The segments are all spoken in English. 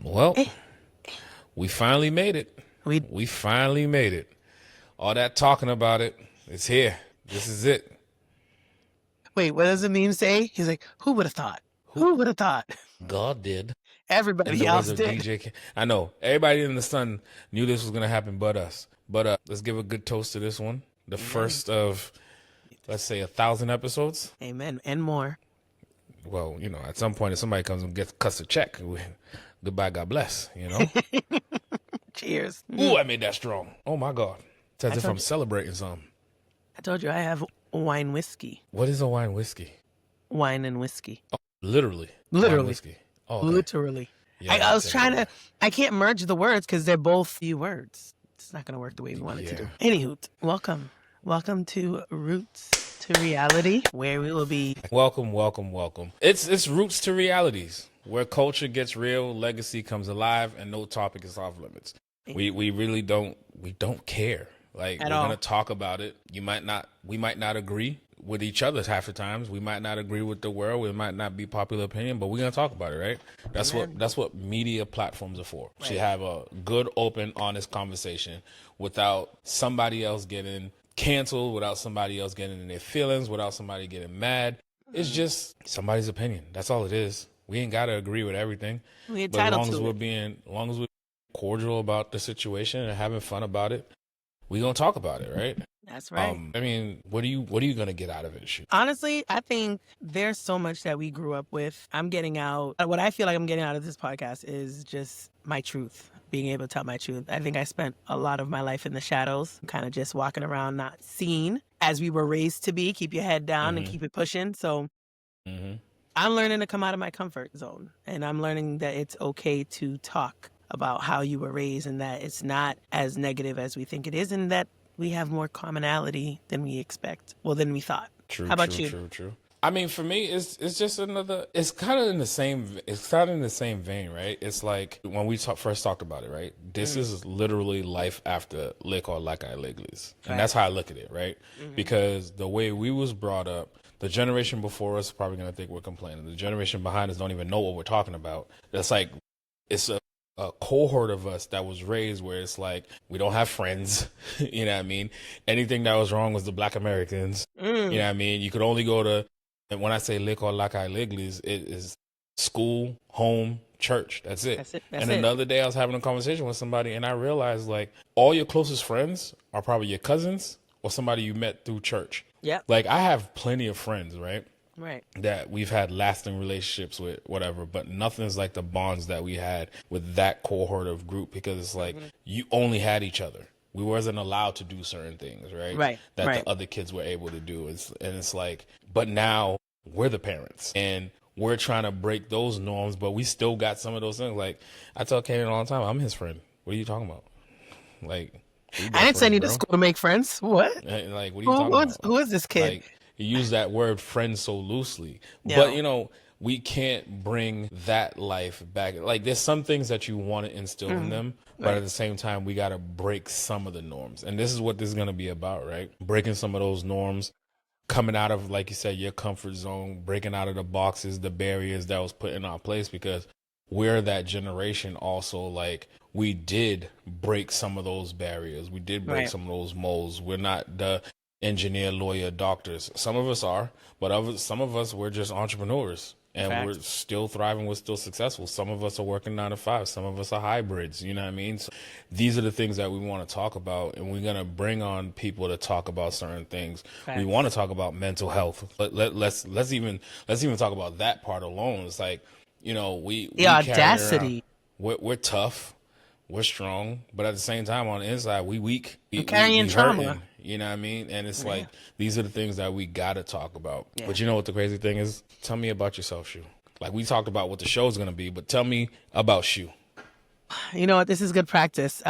Well, we finally made it. We finally made it. All that talking about it, it's here. This is it. Wait, what does the meme say? He's like, who would have thought? Who would have thought? God did. In Everybody the words else of did. DJ. I know. Everybody in the sun knew this was going to happen but us. But let's give a good toast to this one. The first of, let's say, 1,000 episodes. Amen. And more. Well, you know, at some point, if somebody comes and gets cuts a check, goodbye, God bless, you know? Cheers. Ooh, I made that strong. Oh, my God. It's as if I'm you. celebrating something. I told you I have wine whiskey. What is a wine whiskey? Wine and whiskey. Oh, literally. Literally. Wine whiskey. Oh, okay. Literally. Yeah, I was trying to, I can't merge the words because they're both few words. It's not going to work the way we want it to do. Anywho, welcome. Welcome to Roots to Reality, where we will be. Welcome. It's Roots to Realities, where culture gets real, legacy comes alive, and no topic is off limits. We really don't care. Like, we're gonna talk about it. We might not agree with each other half the times. We might not agree with the world. It might not be popular opinion, but we're gonna talk about it, right? That's what media platforms are for. Right. To have a good, open, honest conversation without somebody else getting canceled, without somebody else getting in their feelings, without somebody getting mad. It's just somebody's opinion. That's all it is. We ain't gotta agree with everything. We're but as entitled to as long as we're cordial about the situation and having fun about it, we gonna talk about it, right? That's right. I mean, what are you gonna get out of it? Shou? Honestly, I think there's so much that we grew up with. What I feel like I'm getting out of this podcast is just my truth, being able to tell my truth. I think I spent a lot of my life in the shadows, kind of just walking around, not seen as we were raised to be. Keep your head down and keep it pushing. So I'm learning to come out of my comfort zone, and I'm learning that it's okay to talk about how you were raised and that it's not as negative as we think it is, and that we have more commonality than we expect. Well, than we thought. True. How about you? True. I mean, for me, it's just another. It's kind of in the same. It's kind of in the same vein, right? It's like when we first talked about it, right? This is literally life after lick or like I Liglies, and that's how I look at it, right? Because the way we was brought up, the generation before us is probably gonna think we're complaining. The generation behind us don't even know what we're talking about. That's like, it's a cohort of us that was raised where it's like we don't have friends. You know what I mean? Anything that was wrong was the Black Americans. You know what I mean? You could only go to, and when I say lick or like I Liglies, it is school, home, church. That's it. That's it. Another day I was having a conversation with somebody and I realized like all your closest friends are probably your cousins or somebody you met through church. Yeah. Like I have plenty of friends, right? Right. That we've had lasting relationships with, whatever, but nothing's like the bonds that we had with that cohort of group, because it's like you only had each other. We wasn't allowed to do certain things, right? That the other kids were able to do. And it's like, but now we're the parents and we're trying to break those norms, but we still got some of those things. Like I tell Kaden all the time, I'm his friend. What are you talking about? Like, I didn't send you to school to make friends. What? Like, what are you talking about? Who is this kid? Like, you use that word friend so loosely, but you know, we can't bring that life back. Like there's some things that you want to instill in them, but at the same time, we got to break some of the norms. And this is what this is going to be about, right? Breaking some of those norms, coming out of, like you said, your comfort zone, breaking out of the boxes, the barriers that was put in our place, because we're that generation also. Like we did break some of those barriers. We did break some of those molds. We're not the engineer, lawyer, doctors. Some of us are, but some of us, we're just entrepreneurs and we're still thriving. We're still successful. Some of us are working 9 to 5. Some of us are hybrids. You know what I mean? So these are the things that we want to talk about, and we're going to bring on people to talk about certain things. We want to talk about mental health. Let's even talk about that part alone. It's like, you know, the audacity. We're tough. We're strong, but at the same time, on the inside, we weak. We carrying trauma. Hurting, you know what I mean? And it's like, these are the things that we got to talk about. Yeah. But you know what the crazy thing is? Tell me about yourself, Shou. Like, we talked about what the show's going to be, but tell me about Shou. You know what? This is good practice.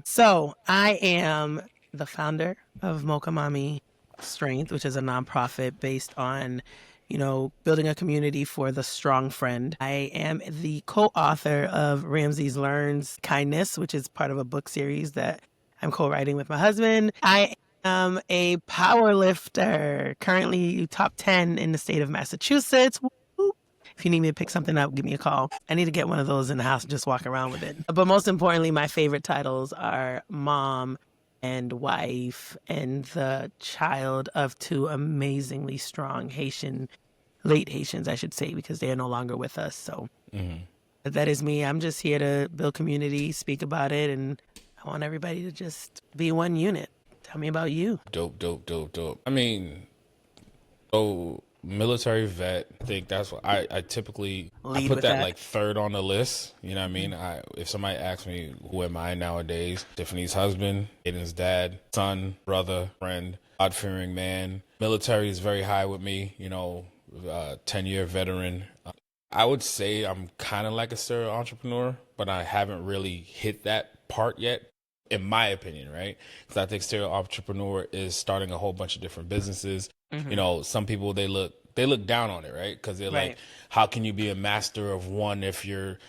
So I am the founder of Mocha Mommy Strength, which is a nonprofit based on, you know, building a community for the strong friend. I am the co-author of Ramsey's Learns Kindness, which is part of a book series that I'm co-writing with my husband. I am a power lifter, currently top 10 in the state of Massachusetts. If you need me to pick something up, give me a call. I need to get one of those in the house and just walk around with it. But most importantly, my favorite titles are mom and wife and the child of two amazingly strong late Haitians, I should say, because they are no longer with us. So that is me. I'm just here to build community, speak about it, and I want everybody to just be one unit. Tell me about you. Dope. I mean, so military vet, I think that's what I typically I put that like third on the list. You know what I mean? If somebody asks me who am I nowadays, Tiffany's husband, Aiden's dad, son, brother, friend, God-fearing man. Military is very high with me, 10-year veteran. I would say I'm kind of like a serial entrepreneur, but I haven't really hit that part yet, in my opinion, right? Because I think serial entrepreneur is starting a whole bunch of different businesses. Some people, they look down on it, right? Because they're like, how can you be a master of one if you're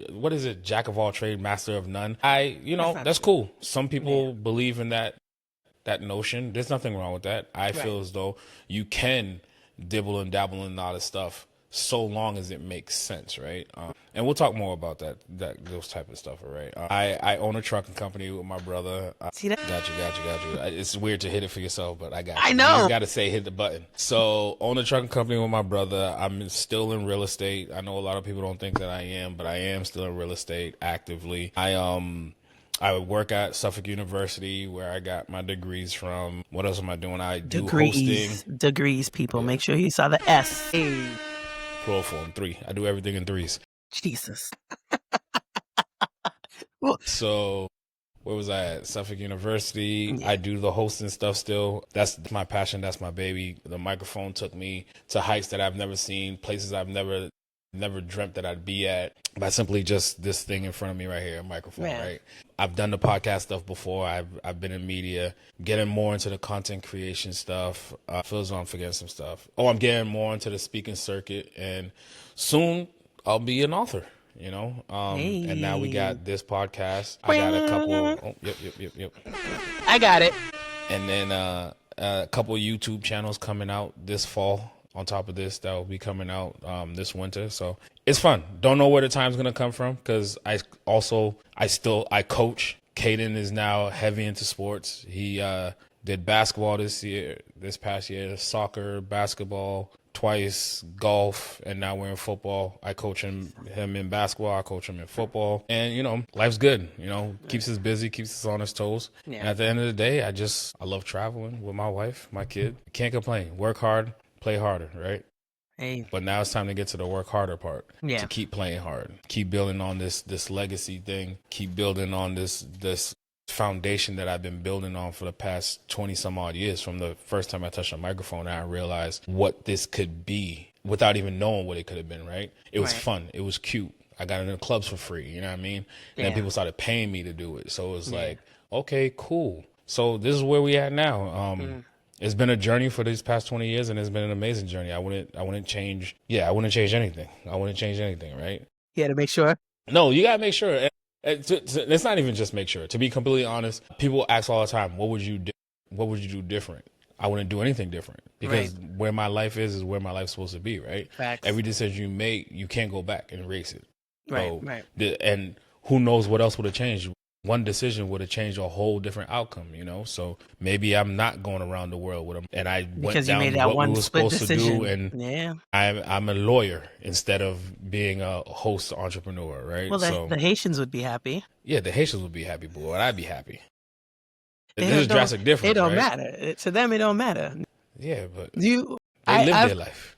what is it? Jack of all trades, master of none. That's cool. Some people believe in that notion. There's nothing wrong with that. I feel as though you can dibble and dabble in a lot of stuff so long as it makes sense, right? And we'll talk more about those type of stuff, right? I own a trucking company with my brother. See that? Got you. It's weird to hit it for yourself, but I got you. I know. You just got to say hit the button. So own a trucking company with my brother. I'm still in real estate. I know a lot of people don't think that I am, but I am still in real estate actively. I work at Suffolk University, where I got my degrees from. What else am I doing? I do hosting. Degrees, people. Make sure you saw the S. Plural form, 3. I do everything in 3s. Jesus. So where was I at? Suffolk University. I do the hosting stuff still. That's my passion. That's my baby. The microphone took me to heights that I've never seen, places I've never dreamt that I'd be at, by simply just this thing in front of me right here, a microphone, right? I've done the podcast stuff before. I've been in media, getting more into the content creation stuff. Feels like I'm forgetting some stuff. I'm getting more into the speaking circuit, and soon I'll be an author, And now we got this podcast. I got a couple. Yep. I got it. And then a couple YouTube channels coming out this fall. On top of this, that will be coming out this winter. So it's fun. Don't know where the time's going to come from, because I coach. Caden is now heavy into sports. He did basketball this past year, soccer, basketball, twice, golf, and now we're in football. I coach him in basketball. I coach him in football. And, life's good. Keeps us busy, keeps us on his toes. Yeah. And at the end of the day, I love traveling with my wife, my kid. Can't complain. Work hard. Play harder, right? Hey. But now it's time to get to the work harder part. Yeah. To keep playing hard. Keep building on this legacy thing. Keep building on this foundation that I've been building on for the past 20 some odd years. From the first time I touched a microphone, I realized what this could be without even knowing what it could have been, right? It was fun. It was cute. I got into clubs for free, you know what I mean? And then people started paying me to do it. So it was like, okay, cool. So this is where we at now. It's been a journey for these past 20 years, and it's been an amazing journey. I wouldn't change anything. I wouldn't change anything, right? Yeah, to make sure. No, you got to make sure. It's not even just make sure. To be completely honest, people ask all the time, what would you do different? I wouldn't do anything different, because where my life is where my life's supposed to be, right? Facts. Every decision you make, you can't go back and erase it. Right. And who knows what else would have changed? One decision would have changed a whole different outcome, So maybe I'm not going around the world with them. And I went down what we were supposed decision. To do. And I'm a lawyer instead of being a host entrepreneur, right? Well, the Haitians would be happy. Yeah, the Haitians would be happy, boy. And I'd be happy. There's a drastic difference. It don't matter. To them, it don't matter. Yeah, but they live their life.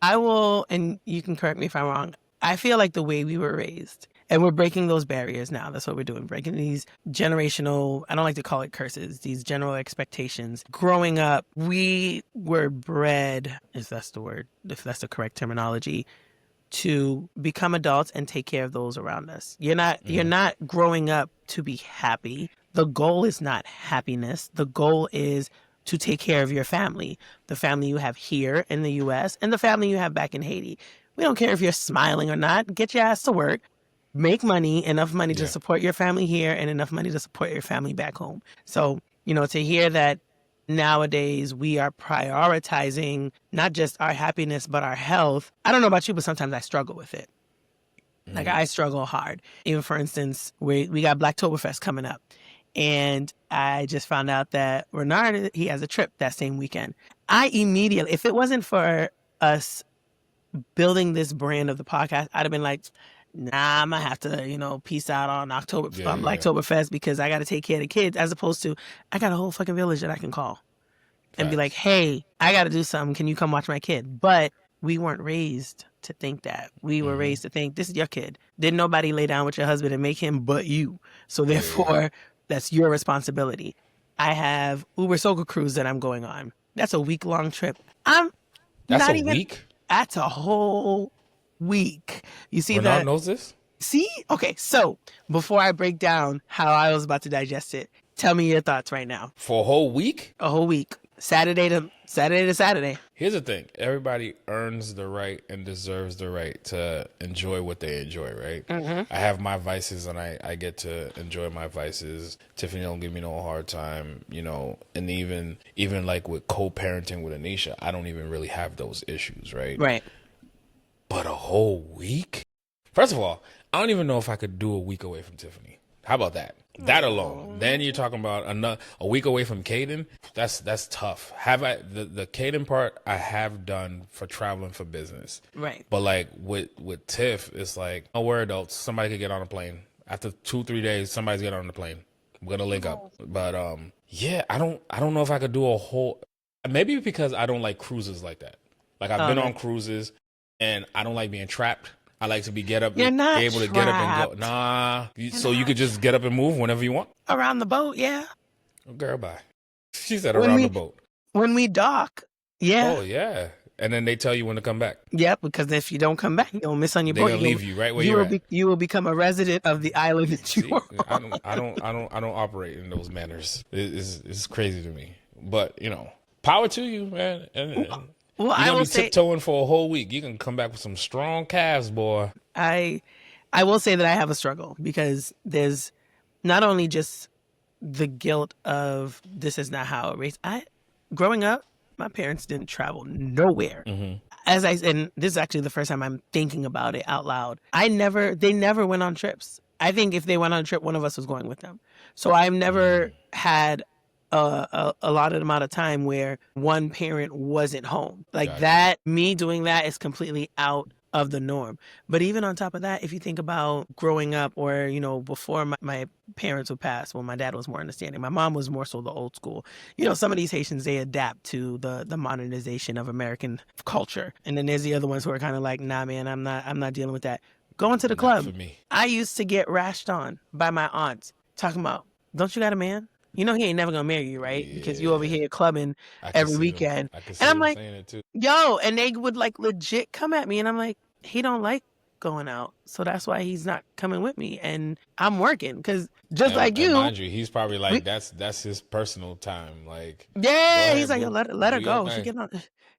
I will, and you can correct me if I'm wrong. I feel like the way we were raised, and we're breaking those barriers now. That's what we're doing. Breaking these generational, I don't like to call it curses, these general expectations. Growing up, we were bred, if that's the word, if that's the correct terminology, to become adults and take care of those around us. You're not growing up to be happy. The goal is not happiness. The goal is to take care of your family, the family you have here in the U.S. and the family you have back in Haiti. We don't care if you're smiling or not. Get your ass to work. Make money, enough money to support your family here and enough money to support your family back home. So, to hear that nowadays we are prioritizing not just our happiness, but our health. I don't know about you, but sometimes I struggle with it. Like I struggle hard. Even for instance, we got Blacktoberfest coming up. And I just found out that Renard, he has a trip that same weekend. I immediately, if it wasn't for us building this brand of the podcast, I'd have been like, nah, I'm gonna have to, peace out on Blacktoberfest because I got to take care of the kids, as opposed to I got a whole fucking village that I can call and be like, hey, I got to do something. Can you come watch my kid? But we weren't raised to think that. We were raised to think this is your kid. Didn't nobody lay down with your husband and make him but you. So therefore, that's your responsibility. I have Uber Soca Cruise that I'm going on. That's a week-long trip. Week? That's a whole week. You see that? Renard knows this? See? Okay, so before I break down how I was about to digest it, tell me your thoughts right now. For a whole week? A whole week. Saturday to Saturday. Here's the thing. Everybody earns the right and deserves the right to enjoy what they enjoy, right? I have my vices and I get to enjoy my vices. Tiffany don't give me no hard time, and even like with co-parenting with Anisha, I don't even really have those issues, right? Right. But a whole week? First of all, I don't even know if I could do a week away from Tiffany. How about that? That alone. Then you're talking about a week away from Caden. That's tough. The Caden part I have done for traveling for business. Right. But like with Tiff, it's like, oh, we're adults. Somebody could get on a plane. After 2-3 days, somebody's getting on the plane. We're gonna link up. But I don't know if I could do a whole. Maybe because I don't like cruises like that. Like I've been on cruises, and I don't like being trapped. I like to be able to get up and go. Nah. So you could just get up and move whenever you want? Around the boat, yeah. Oh, girl, bye. She said around the boat. When we dock, yeah. Oh, yeah. And then they tell you when to come back. Yeah, because if you don't come back, you'll miss on your boat. They're gonna leave you right where you're at. You will become a resident of the island that you are. I don't operate in those manners. It's crazy to me. But, power to you, man. Well, you're going to be tiptoeing for a whole week. You can come back with some strong calves, boy. I will say that I have a struggle because there's not only just the guilt of this is not how I raised. Growing up, my parents didn't travel nowhere. And this is actually the first time I'm thinking about it out loud. They never went on trips. I think if they went on a trip, one of us was going with them. So I've never had a allotted amount of time where one parent wasn't home. Like that, me doing that is completely out of the norm. But even on top of that, if you think about growing up or, before my parents would pass, well, my dad was more understanding. My mom was more so the old school. Some of these Haitians, they adapt to the modernization of American culture. And then there's the other ones who are kind of like, nah, man, I'm not dealing with that. Going to the club. For me. I used to get rashed on by my aunts talking about, don't you got a man? He ain't never gonna marry you, right? Yeah. Because you over here clubbing every weekend. And I'm like, yo, and they would like legit come at me, and I'm like, he don't like going out, so that's why he's not coming with me, and I'm working because like you, mind you, he's probably like that's his personal time, like he's like, yo, let her go.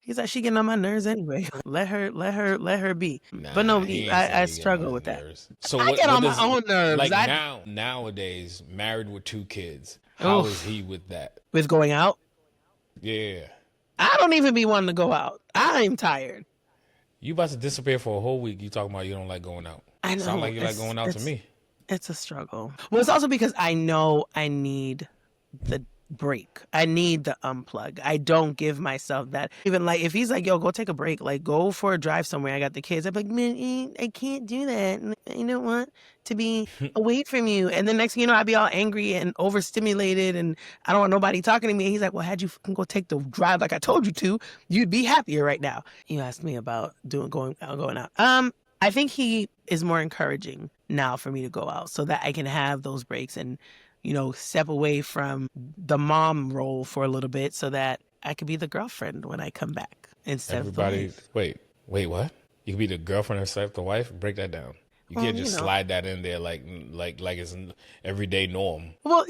He's like, she getting on my nerves anyway. Let her be. But no, I struggle with that. So I get on my own nerves. Like nowadays, married with 2 kids. How is he with that? With going out? Yeah. I don't even be wanting to go out. I'm tired. You about to disappear for a whole week. You talking about you don't like going out. I know. Sound like you like going out to me. It's a struggle. Well, it's also because I know I need the break. I need the unplug. I don't give myself that. Even like if he's like, yo, go take a break, like go for a drive somewhere. I got the kids. I'm like, man, I can't do that. I don't want to be away from you. And then next thing you know, I'd be all angry and overstimulated and I don't want nobody talking to me. And he's like, well, had you go take the drive like I told you to, you'd be happier right now. You asked me about going out. I think he is more encouraging now for me to go out so that I can have those breaks and step away from the mom role for a little bit so that I could be the girlfriend when I come back instead of the wife. Wait, what? You can be the girlfriend instead of the wife? Break that down. You can't just slide that in there like it's an everyday norm. Well,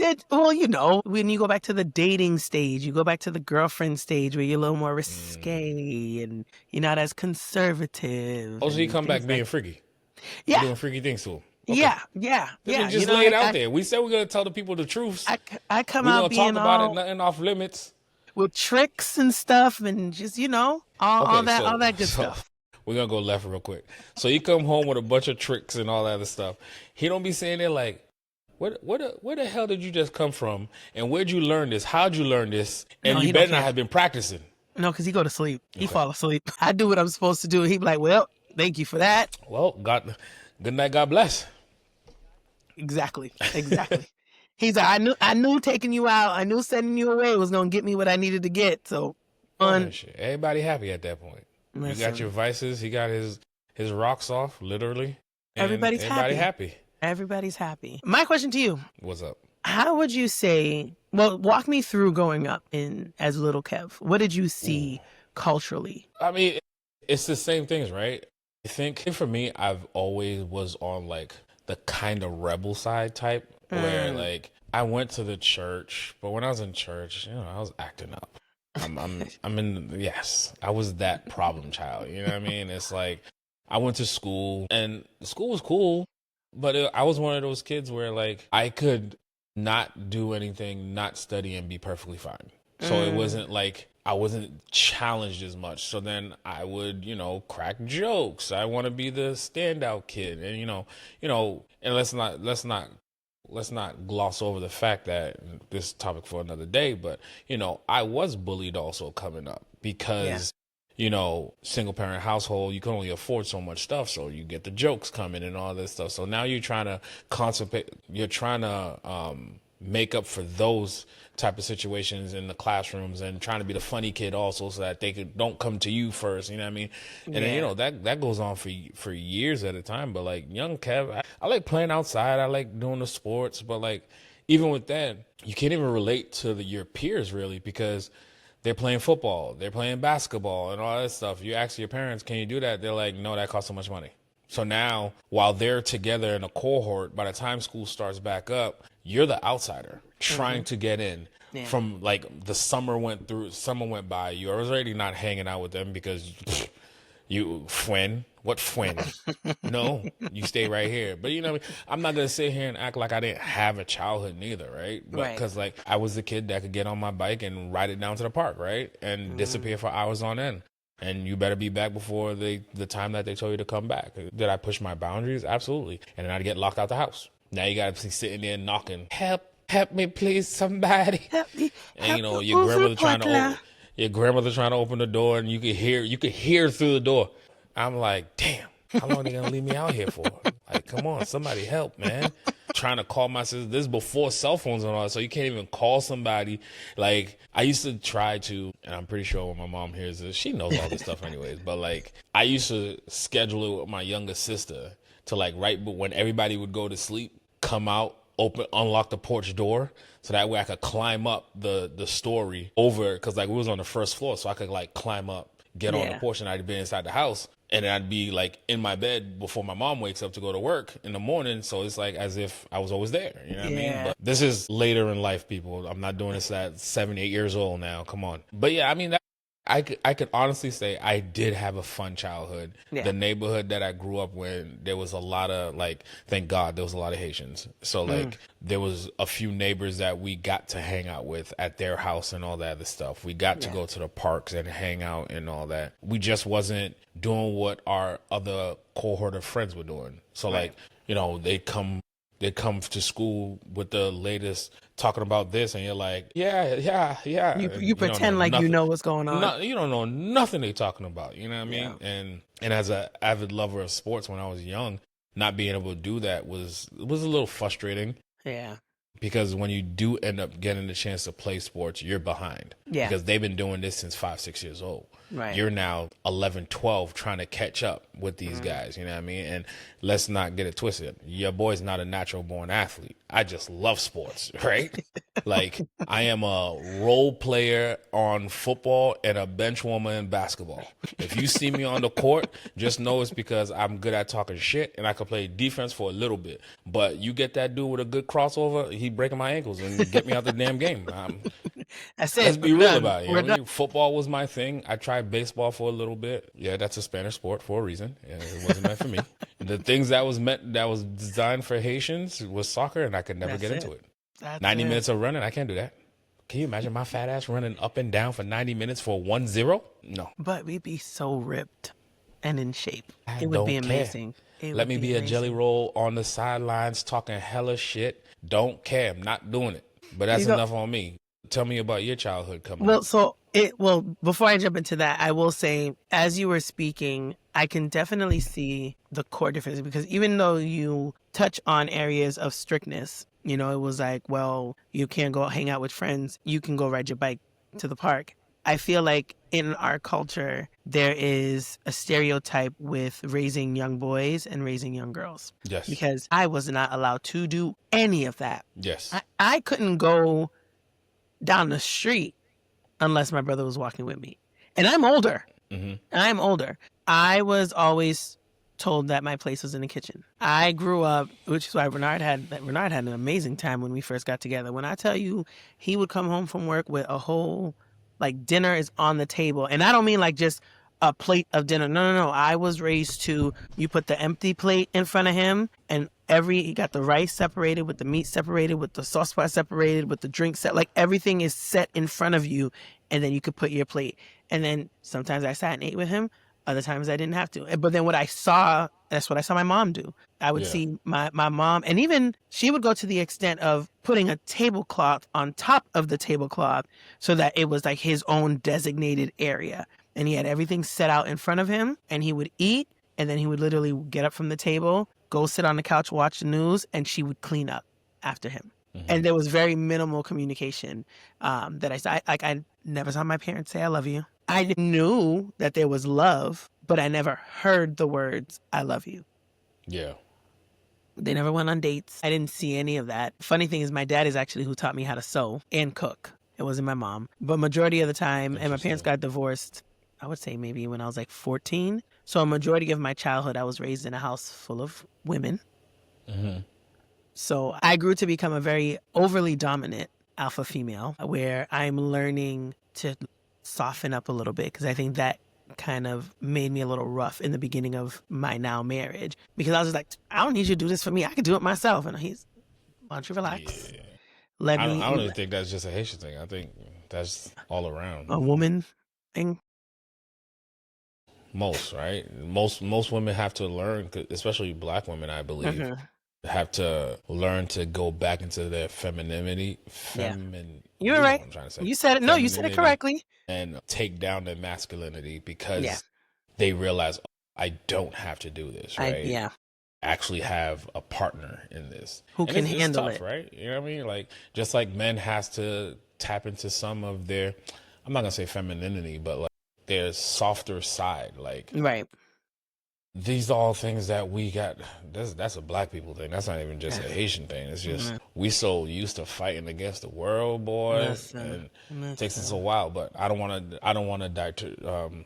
when you go back to the dating stage, you go back to the girlfriend stage where you're a little more risque and you're not as conservative. Oh, so you come back being freaky? Yeah. You're doing freaky things to him. Okay. Yeah. Just lay it out there. We said we're gonna tell the people the truth. I come out being talk about it, nothing off limits. with tricks and stuff, and just all that good stuff. We're gonna go left real quick. So you come home with a bunch of tricks and all that other stuff. He don't be saying there like, where the hell did you just come from? And where'd you learn this? How'd you learn this? And you better not have been practicing. No, because he go to sleep. He fall asleep. I do what I'm supposed to do. He be like, well, thank you for that. Well, good night, God bless. Exactly. He's like, I knew taking you out, I knew sending you away was gonna get me what I needed to get. So everybody happy at that point. Listen. You got your vices, he got his rocks off, literally. Everybody happy. Everybody's happy. My question to you. What's up? How would you say, well, walk me through growing up as little Kev. What did you see culturally? I mean, it's the same things, right? I think for me, I've always was on like the kind of rebel side type where like I went to the church, but when I was in church, I was acting up. I was that problem child. You know what I mean? It's like I went to school and school was cool, but I was one of those kids where like I could not do anything, not study and be perfectly fine. So it wasn't like I wasn't challenged as much. So then I would, crack jokes. I want to be the standout kid. And, and let's not gloss over the fact that this topic for another day, but, I was bullied also coming up because, single parent household, you can only afford so much stuff. So you get the jokes coming and all this stuff. So now you're trying to make up for those type of situations in the classrooms and trying to be the funny kid also so that they don't come to you first, you know what I mean? And then, that goes on for years at a time. But like young Kev, I like playing outside. I like doing the sports, but like even with that, you can't even relate to your peers really because they're playing football, they're playing basketball and all that stuff. You ask your parents, can you do that? They're like, no, that costs so much money. So now while they're together in a cohort, by the time school starts back up, you're the outsider trying to get in. From like the summer went by, you were already not hanging out with them because what no, you stay right here. But I'm not gonna sit here and act like I didn't have a childhood neither, right? But because like I was the kid that could get on my bike and ride it down to the park, right, and disappear for hours on end. And you better be back before the time that they told you to come back. Did I push my boundaries? Absolutely. And then I'd get locked out the house. Now you got to be sitting there knocking, help me, please, somebody. Help me. And your grandmother trying to open the door, and you could hear through the door. I'm like, damn, how long are they gonna leave me out here for? Like, come on, somebody help, man. Trying to call my sister. This is before cell phones and all that, so you can't even call somebody. Like, I used to try to, and I'm pretty sure when my mom hears this, she knows all this stuff anyways, but like, I used to schedule it with my younger sister to like right when everybody would go to sleep, come out, unlock the porch door, so that way I could climb up the story over, because like we was on the first floor, so I could like climb up, get on the porch, and I'd be inside the house. And then I'd be like in my bed before my mom wakes up to go to work in the morning. So it's like as if I was always there. You know what I mean? But this is later in life, people. I'm not doing this at 7, 8 years old now. Come on. But yeah, I mean, I could honestly say I did have a fun childhood. Yeah. The neighborhood that I grew up in, there was a lot of like, thank God, there was a lot of Haitians. So like there was a few neighbors that we got to hang out with at their house and all that other stuff. We got to go to the parks and hang out and all that. We just wasn't doing what our other cohort of friends were doing. So like, they come to school with the latest talking about this, and you're like, yeah. You pretend like you know what's going on. You don't know nothing they're talking about. You know what I mean? Yeah. And as an avid lover of sports when I was young, not being able to do that was a little frustrating. Yeah. Because when you do end up getting the chance to play sports, you're behind. Yeah. Because they've been doing this since 5, 6 years old. Right. You're now 11, 12 trying to catch up with these guys, you know what I mean? And let's not get it twisted. Your boy's not a natural born athlete. I just love sports, right? Like, I am a role player on football and a bench warmer in basketball. If you see me on the court, just know it's because I'm good at talking shit and I can play defense for a little bit. But you get that dude with a good crossover, he breaking my ankles and get me out the damn game. Let's be real about it. Football was my thing. I tried baseball for a little bit. Yeah, that's a Spanish sport for a reason. Yeah, it wasn't meant for me. The things that was designed for Haitians was soccer, and I could never get into it. 90 minutes of running, I can't do that. Can you imagine my fat ass running up and down for 90 minutes for 1-0? No. But we'd be so ripped and in shape. I It would be don't care. amazing. It Let would me be a jelly roll on the sidelines talking hella shit. Don't care. I'm not doing it. But that's enough on me. Tell me about your childhood coming up. Well, before I jump into that, I will say, as you were speaking, I can definitely see the core difference, because even though you touch on areas of strictness, you know, it was like, well, you can't go hang out with friends. You can go ride your bike to the park. I feel like in our culture, there is a stereotype with raising young boys and raising young girls. Yes. Because I was not allowed to do any of that. Yes. I couldn't go down the street unless my brother was walking with me. And I'm older. I'm older. I was always told that my place was in the kitchen. I grew up, which is why Renard had an amazing time when we first got together. When I tell you, he would come home from work with a whole, like, dinner is on the table. And I don't mean like just a plate of dinner. No. I was raised to, you put the empty plate in front of him, and he got the rice separated, with the meat separated, with the sauce pot separated, with the drink set. Like, everything is set in front of you, and then you could put your plate. And then sometimes I sat and ate with him. Other times I didn't have to. But then that's what I saw my mom do. I would see my mom, and even she would go to the extent of putting a tablecloth on top of the tablecloth so that it was like his own designated area. And he had everything set out in front of him, and he would eat, and then he would literally get up from the table, go sit on the couch, watch the news, and she would clean up after him. And there was very minimal communication that I saw. Like, I never saw my parents say, I love you. I knew that there was love, but I never heard the words, I love you. Yeah. They never went on dates. I didn't see any of that. Funny thing is, my dad is actually who taught me how to sew and cook. It wasn't my mom. But majority of the time, and my parents got divorced, I would say maybe when I was like 14. So a majority of my childhood, I was raised in a house full of women. So I grew to become a very overly dominant alpha female, where I'm learning to soften up a little bit, because I think that kind of made me a little rough in the beginning of my now marriage, because I was just like, I don't need you to do this for me. I can do it myself. And he's, why don't you relax? Yeah. I don't even think that's just a Haitian thing. I think that's all around. A woman thing. Most, right? Most women have to learn, especially Black women, I believe, have to learn to go back into their femininity. You're right. I'm trying to say. You said it. No, you said it correctly. And take down their masculinity, because they realize, I don't have to do this, right? I actually have a partner in this who can handle it, right? You know what I mean? Like, just like men has to tap into some of their, I'm not gonna say femininity, but like their softer side, like these are all things that we got. That's a Black people thing. That's not even just a Haitian thing. It's just we so used to fighting against the world, boy, and it takes us a while. But I don't want to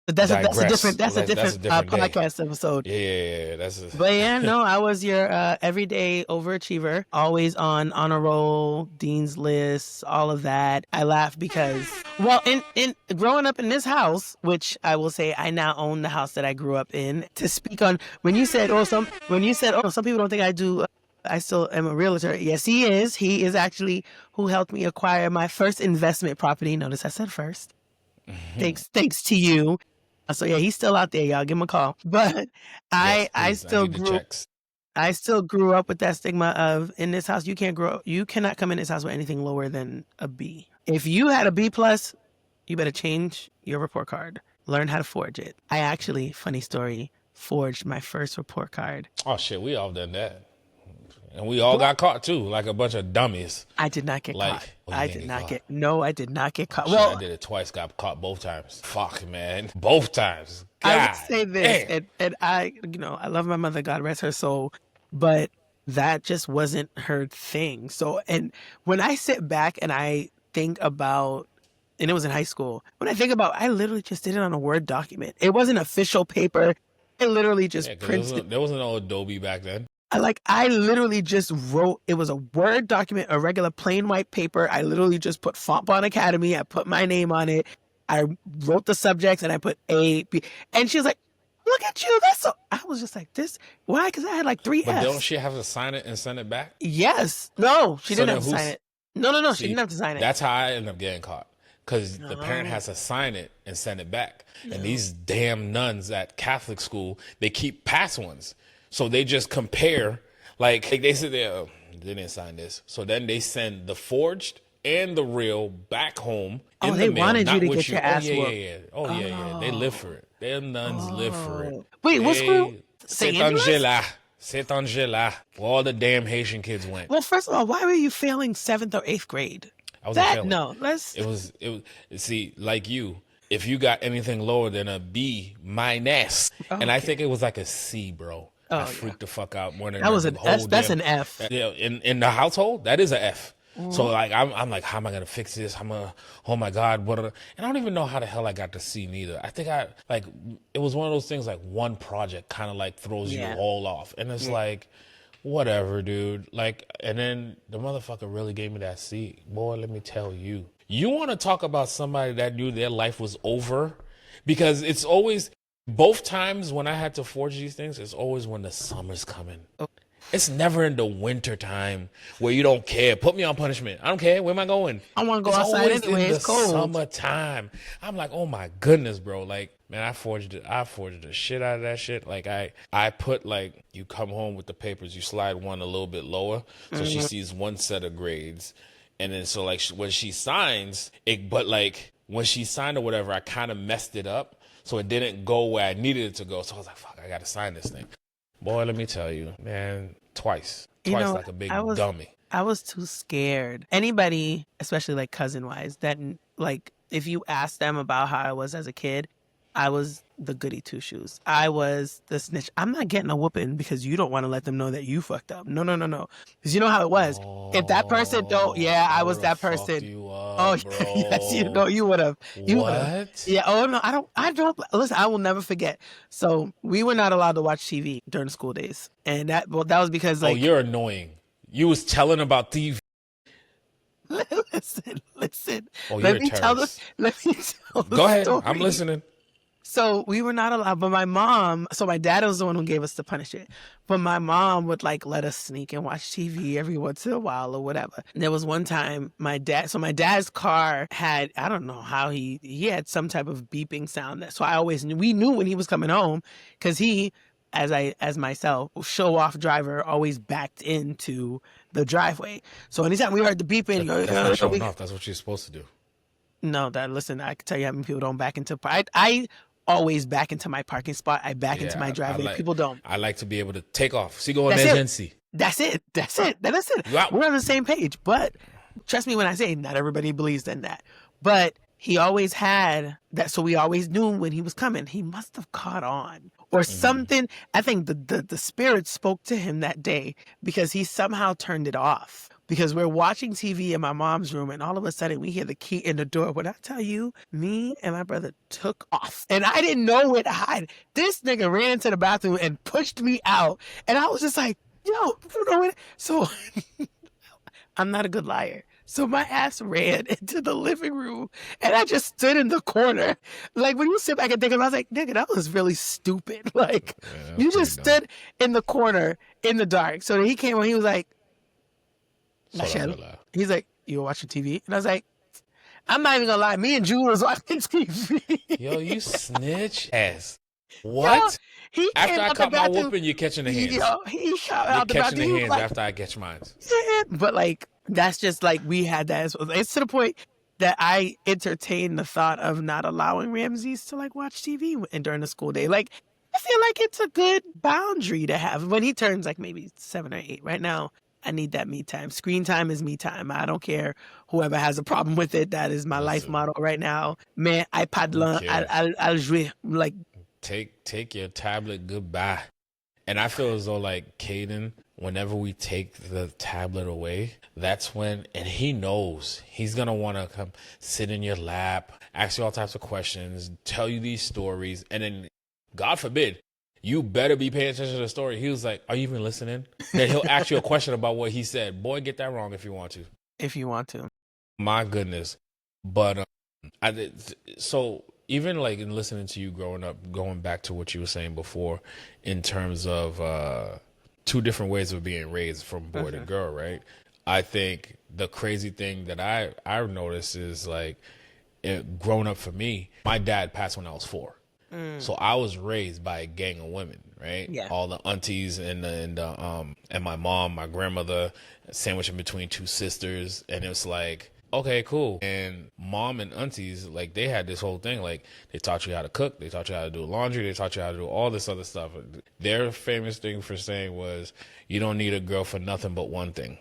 But that's a different podcast episode. Yeah, But yeah, no, I was your everyday overachiever, always on honor roll, dean's list, all of that. I laugh because, well, in growing up in this house, which I will say I now own the house that I grew up in. To speak on when you said, some people don't think I do. I still am a realtor. Yes, he is. He is actually who helped me acquire my first investment property. Notice I said first. Thanks to you. So yeah, he's still out there, y'all. Give him a call. But I still grew up with that stigma of, in this house, you cannot come in this house with anything lower than a B. If you had a B plus, you better change your report card. Learn how to forge it. I actually, funny story, forged my first report card. Oh shit, we all done that. And we all got caught too, like a bunch of dummies. I did not get caught. I did not get caught. Well, I did it twice, got caught both times. Fuck, man. Both times. God, I would say this, and I love my mother, God rest her soul, but that just wasn't her thing. So, and when I sit back and I think about, and it was in high school, when I think about, I literally just did it on a Word document. It wasn't official paper. I literally just printed. There wasn't no Adobe back then. I literally just wrote, it was a Word document, a regular plain white paper. I literally just put Fontbonne Academy. I put my name on it. I wrote the subjects and I put A, B. And she was like, look at you. That's so, I was just like, this, why? Because I had like 3 Fs. But don't she have to sign it and send it back? Yes. No, she didn't have to sign it. No. She See, didn't have to sign it. that's how I ended up getting caught. Because the parent has to sign it and send it back. And these damn nuns at Catholic school, they keep past ones. So they just compare. Like they said, they didn't sign this. So then they send the forged and the real back home in the they mail. wanted not you to with get your ass whooped. yeah. Oh, yeah. They live for it. Them nuns live for it. Wait, what school? Saint Angela. Saint Angela. Where all the damn Haitian kids went. Well, first of all, why were you failing 7th or 8th grade? I wasn't failing. No, It was. See, like you, if you got anything lower than a B minus, and I think it was like a C, bro. I freaked the fuck out more than that was an S. That's an F. Yeah, in the household, that is an F. So like I'm like, how am I gonna fix this? Oh my God, what? And I don't even know how the hell I got to C neither. I think it was one of those things like one project kind of like throws you all off, and it's like, whatever, dude. Like, and then the motherfucker really gave me that C. Boy, let me tell you. You want to talk about somebody that knew their life was over? Because it's always, both times when I had to forge these things, it's always when the summer's coming. It's never in the winter time where you don't care. Put me on punishment. I don't care. Where am I going? I want to go outside anyway. It's cold. Summertime. I'm like, oh my goodness, bro. Like, man, I forged the shit out of that shit. Like I put like, you come home with the papers, you slide one a little bit lower, so she sees one set of grades, and then so like when she signs it, but like when she signed or whatever, I kind of messed it up, so it didn't go where I needed it to go. So I was like, fuck, I got to sign this thing. Boy, let me tell you, man, twice like a big dummy. I was too scared. Anybody, especially like cousin-wise, that like if you ask them about how I was as a kid, I was the goody two-shoes. I was the snitch. I'm not getting a whooping because you don't want to let them know that you fucked up. No. Because you know how it was. If that person don't, I was that person. You up, bro. Yes, you would have. What? Yeah. Oh no, I don't. Listen, I will never forget. So we were not allowed to watch TV during school days, and that was because like. Oh, you're annoying. You was telling about TV. Listen. Oh, let me tell the Go ahead. story. I'm listening. So we were not allowed, but my dad was the one who gave us to punish it. But my mom would like let us sneak and watch TV every once in a while or whatever. And there was one time my dad's car had, I don't know how he had some type of beeping sound. So we knew when he was coming home because he, as myself, show off driver, always backed into the driveway. So anytime we heard the beeping, that's not showing off. That's what you're supposed to do. No, listen, I can tell you how many people don't back into. I always back into my parking spot. I back into my driveway. People don't. I like to be able to take off. See, go emergency. That's it. We're on the same page. But trust me when I say not everybody believes in that. But he always had that. So we always knew when he was coming. He must have caught on or something. I think the spirit spoke to him that day because he somehow turned it off. Because we're watching TV in my mom's room and all of a sudden we hear the key in the door. When I tell you, me and my brother took off and I didn't know where to hide. This nigga ran into the bathroom and pushed me out. And I was just like, yo, you know what? So I'm not a good liar. So my ass ran into the living room and I just stood in the corner. Like when you sit back and think about it, I was like, nigga, that was really stupid. Like you just stood in the corner in the dark. So he came and he was like, he's like, you watching TV? And I was like, I'm not even gonna lie, me and Ju was watching TV. Yo, you snitch ass. What? Yo, after I cut my whooping, you're catching the hands. Yo, he shot out the bathroom. You're catching the hands like, after I catch mine. Yeah, but like, that's just like, we had that. It's to the point that I entertained the thought of not allowing Ramses to like watch TV during the school day. Like, I feel like it's a good boundary to have. When he turns like maybe 7 or 8 right now, I need that me time. Screen time is me time. I don't care whoever has a problem with it. That is my life motto right now. Man, iPad I'll jouer. Like, take your tablet goodbye. And I feel as though like Caden, whenever we take the tablet away, that's when, and he knows he's gonna want to come sit in your lap, ask you all types of questions, tell you these stories, and then God forbid, you better be paying attention to the story. He was like, are you even listening? Then he'll ask you a question about what he said. Boy, get that wrong if you want to. If you want to. My goodness. But so even like in listening to you growing up, going back to what you were saying before in terms of 2 different ways of being raised from boy to girl, right? I think the crazy thing that I've noticed is like, growing up for me, my dad passed when I was 4. So I was raised by a gang of women, right? Yeah. All the aunties and my mom, my grandmother, sandwiched in between 2 sisters, and it was like, okay, cool. And mom and aunties, like, they had this whole thing, like, they taught you how to cook, they taught you how to do laundry, they taught you how to do all this other stuff. Their famous thing for saying was, you don't need a girl for nothing but one thing.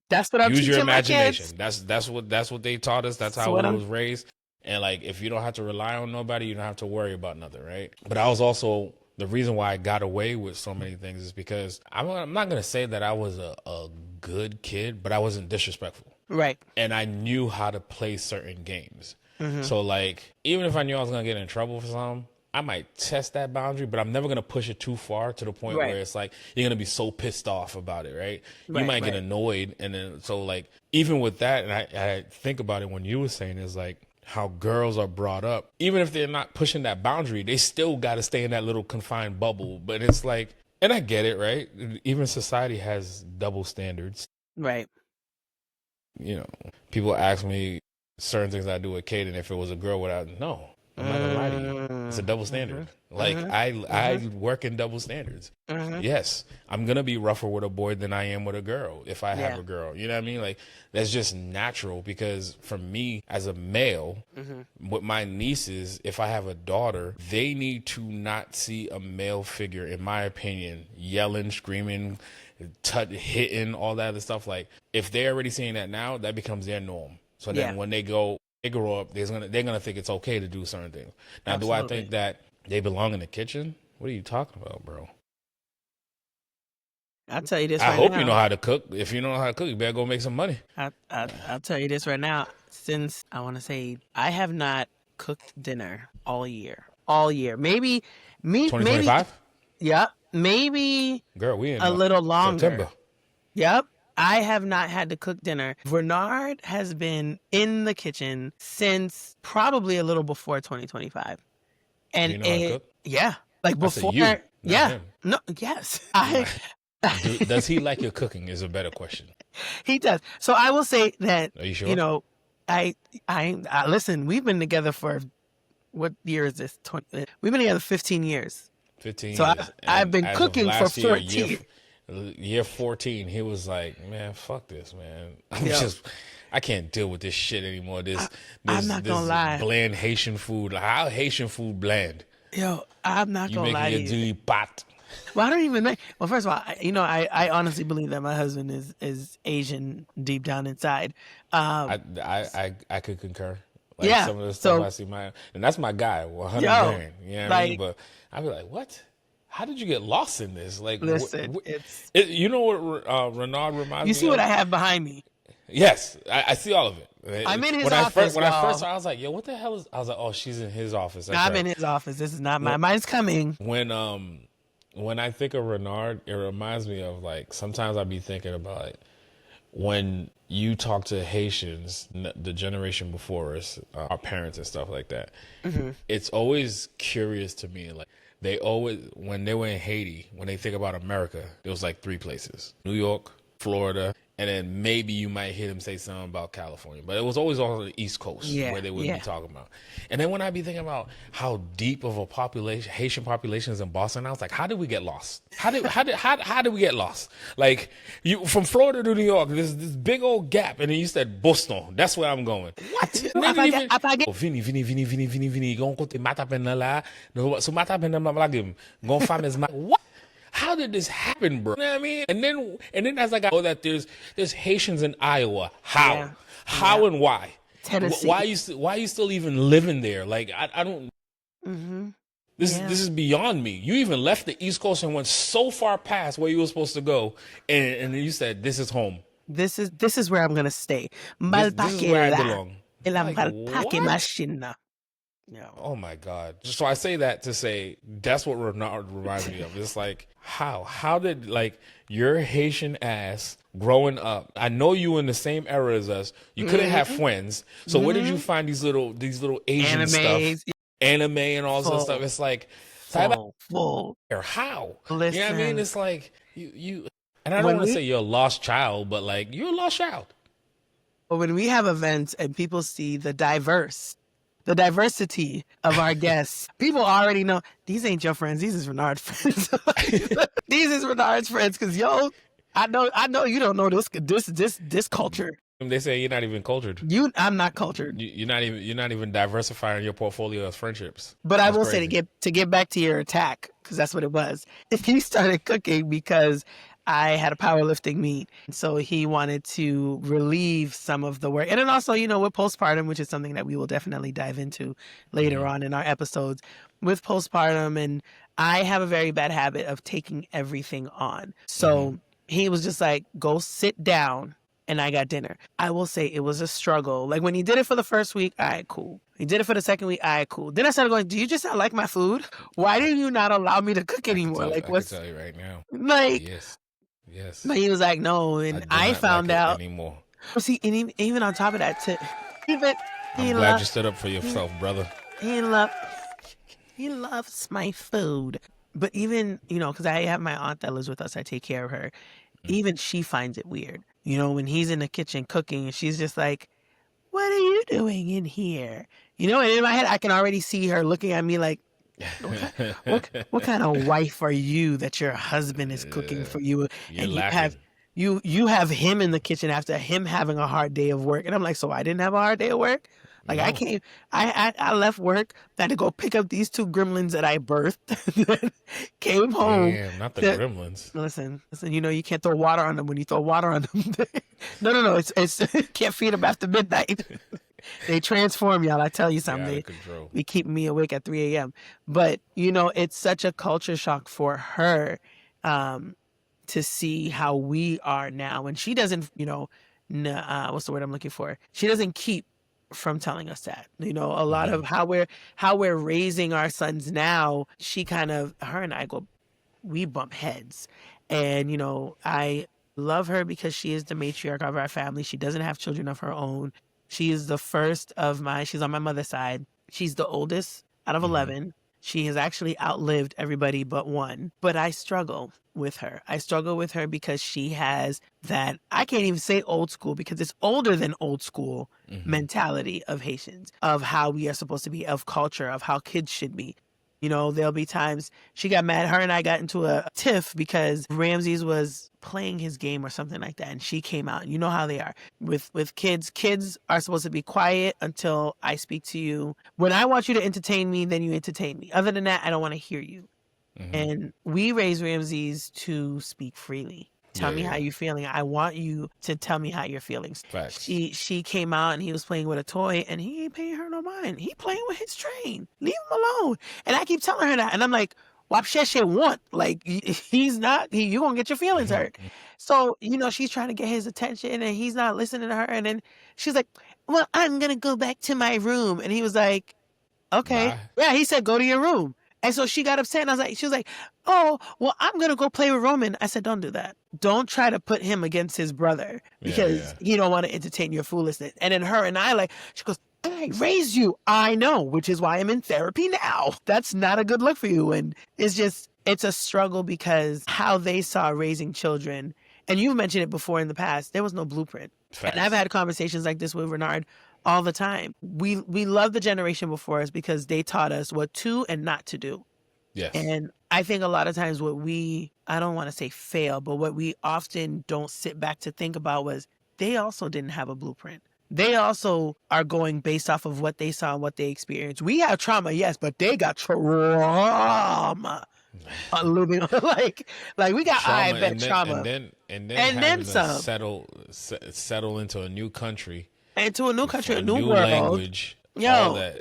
That's what I'm Use your teaching my kids. imagination. That's what they taught us. That's how we was raised. And like, if you don't have to rely on nobody, you don't have to worry about nothing, right? But I was also, the reason why I got away with so many things is because I'm not gonna say that I was a good kid, but I wasn't disrespectful, Right. and I knew how to play certain games. So like, even if I knew I was gonna get in trouble for something, I might test that boundary, but I'm never going to push it too far to the point where it's like, you're going to be so pissed off about it, right? You might get annoyed. And then, so like, even with that, and I think about it when you were saying is like, how girls are brought up, even if they're not pushing that boundary, they still got to stay in that little confined bubble. But it's like, and I get it, right? Even society has double standards. Right. You know, people ask me certain things I do with Kaden, if it was a girl, no. I'm not gonna lie to you. It's a double standard. Like, I work in double standards. Yes, I'm gonna be rougher with a boy than I am with a girl if I have a girl. You know what I mean? Like, that's just natural, because for me as a male, with my nieces, if I have a daughter, they need to not see a male figure, in my opinion, yelling, screaming, hitting, all that other stuff. Like, if they're already seeing that now, that becomes their norm. So then when they grow up, they're gonna think it's okay to do certain things. Now, do I think that they belong in the kitchen? What are you talking about, bro? I'll tell you this. I hope you know how to cook. If you know how to cook, you better go make some money. I'll tell you this right now. Since I want to say, I have not cooked dinner all year. Maybe 2025. Yep. Maybe. Girl, we in a little longer. September. Yep. I have not had to cook dinner. Bernard has been in the kitchen since probably a little before 2025. And do you know how to cook? Yeah. Like before. You, him. No, yes. Does he like your cooking is a better question. He does. So I will say that, are you sure? You know, I listen, we've been together for, what year is this? We've been together 15 years. 15 so years. I've been cooking for 14. Year 14, he was like, man, fuck this, man. I can't deal with this shit anymore. I'm not gonna lie. Bland Haitian food. How Haitian food bland? Yo, I'm not gonna lie to you. Pot. Well, I don't even make. Well, first of all, I honestly believe that my husband is Asian deep down inside. I could concur. Like, some of the stuff I see, and that's my guy, 100 grand. You know what I mean? But I'd be like, what? How did you get lost in this? Like, listen, you know what Renard reminds me of? You see what I have behind me? Yes, I see all of it. I'm in his office. When I first saw, I was like, yo, what the hell is? I was like, oh, she's in his office. I'm in his office. This is not mine. Mine's coming. When I think of Renard, it reminds me of, like, sometimes I'd be thinking about it. When you talk to Haitians, the generation before us, our parents and stuff like that, it's always curious to me, like, they always, when they were in Haiti, when they think about America, there was like 3 places: New York, Florida, and then maybe you might hear them say something about California. But it was always on the East Coast where they would be talking about. And then when I be thinking about how deep of a population, Haitian population is in Boston, I was like, how did we get lost? How did we get lost? Like, you from Florida to New York, there's this big old gap, and then you said Boston. That's where I'm going. What? Vini, gon kote mata pen nan la, so mata pen nan blagim, gon fames ma. What? How did this happen, bro? You know what I mean? And then as I got, that there's Haitians in Iowa. How? Yeah. How and why? Tennessee. Why are you still even living there? Like, I don't. This is beyond me. You even left the East Coast and went so far past where you were supposed to go, and you said, this is home. This is where I'm gonna stay. This is where I belong. Like, yeah. Oh my God. So I say that to say that's what Renard reminds me of. It's like, how did, like, your Haitian ass growing up? I know you in the same era as us. You couldn't have friends. So where did you find these little Asian stuff, anime and all this stuff? It's like, full. Or how? Listen. You know what I mean? It's like you And I don't want to say you're a lost child, but like you're a lost child. But when we have events and people see the diversity of our guests, people already know these ain't your friends. These is Renard's friends. These is Renard's friends because I know you don't know this culture. They say you're not even cultured. I'm not cultured. You're not even diversifying your portfolio of friendships. But I will say to get back to your attack, because that's what it was. He started cooking because I had a powerlifting meet, so he wanted to relieve some of the work. And then also, with postpartum, which is something that we will definitely dive into later on in our episodes, with postpartum, and I have a very bad habit of taking everything on. So he was just like, go sit down. And I got dinner. I will say it was a struggle. Like when he did it for the first week, all right, cool. He did it for the second week, all right, cool. Then I started going, do you just not like my food? Why do you not allow me to cook anymore? I can tell you right now. Like, yes. But he was like, no. And I found out. Anymore. See, and even on top of that, I'm glad you stood up for yourself, brother. He loves my food. But even, because I have my aunt that lives with us, I take care of her. Even she finds it weird. When he's in the kitchen cooking and she's just like, what are you doing in here? And in my head, I can already see her looking at me like, what kind of wife are you that your husband is cooking for you? And you have him in the kitchen after him having a hard day of work. And I'm like, so I didn't have a hard day of work? Like no. I left work, I had to go pick up these two gremlins that I birthed, came home. Damn, not the gremlins. Listen, you can't throw water on them when you throw water on them. No, it's can't feed them after midnight. They transform, y'all. I tell you something. They keep me awake at 3 a.m. But, it's such a culture shock for her to see how we are now. And she doesn't, what's the word I'm looking for? She doesn't keep from telling us that, a lot of how we're raising our sons now. She her and I we bump heads, and I love her because she is the matriarch of our family. She doesn't have children of her own. She is the first of she's on my mother's side. She's the oldest out of 11. She has actually outlived everybody but one. But I struggle with her. I struggle with her because she has that, I can't even say old school because it's older than old school mentality of Haitians, of how we are supposed to be, of culture, of how kids should be. There'll be times she got mad. Her and I got into a tiff because Ramses was playing his game or something like that. And she came out. You know how they are with kids. Kids are supposed to be quiet until I speak to you. When I want you to entertain me, then you entertain me. Other than that, I don't want to hear you. And we raise Ramses to speak freely. Tell me how you're feeling. I want you to tell me how you're feeling. Facts. She came out and he was playing with a toy and he ain't paying her no mind. He playing with his train. Leave him alone. And I keep telling her that. And I'm like, Wapsheshe want. Like, he's not, you're going to get your feelings hurt. So, she's trying to get his attention and he's not listening to her. And then she's like, well, I'm going to go back to my room. And he was like, okay. Bye. Yeah, he said, go to your room. And so she got upset and she was like, oh, well, I'm going to go play with Roman. I said, don't do that. Don't try to put him against his brother because he don't want to entertain your foolishness. And then her and I she goes, I raised you. I know, which is why I'm in therapy now. That's not a good look for you. And it's a struggle because how they saw raising children. And you've mentioned it before in the past, there was no blueprint. Facts. And I've had conversations like this with Renard all the time. We love the generation before us because they taught us what to and not to do. Yes. And I think a lot of times I don't want to say fail, but what we often don't sit back to think about was they also didn't have a blueprint. They also are going based off of what they saw and what they experienced. We have trauma, yes, but they got trauma. Living like we got trauma. And then some. Settle into a new country. Into a new country, a new world. Language.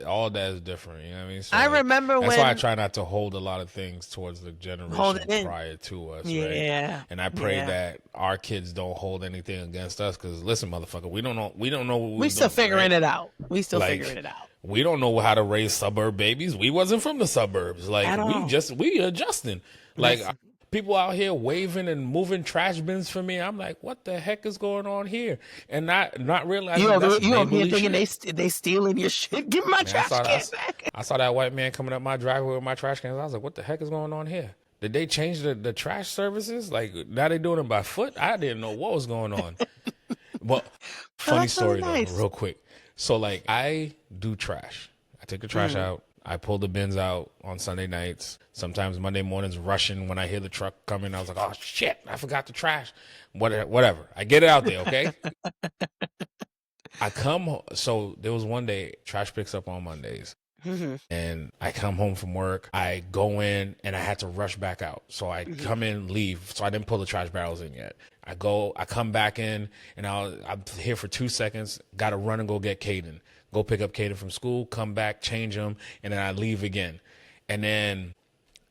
All that is different. You know what I mean? So I remember that's why I try not to hold a lot of things towards the generation prior to us. Yeah. Right? And I pray that our kids don't hold anything against us. Because listen, motherfucker, we don't know what we're still figuring it out. We still figuring it out. We don't know how to raise suburb babies. We wasn't from the suburbs. Like we adjusting. Like people out here waving and moving trash bins for me. I'm like, what the heck is going on here? And not realizing you over here thinking they stealing your shit. Give me my trash can back. I saw that white man coming up my driveway with my trash cans. I was like, what the heck is going on here? Did they change the trash services? Like, now they doing it by foot? I didn't know what was going on. Well, funny story though, real quick. So like, I do trash. I take the trash out. I pull the bins out on Sunday nights. Sometimes Monday mornings rushing when I hear the truck coming. I was like, oh shit, I forgot the trash. Whatever. I get it out there, okay? I come home. So there was one day, trash picks up on Mondays. And I come home from work. I go in and I had to rush back out. So I come in, leave. So I didn't pull the trash barrels in yet. I come back in, and I'm here for 2 seconds. Got to run and go get Caden. Go pick up Caden from school, come back, change him, and then I leave again. And then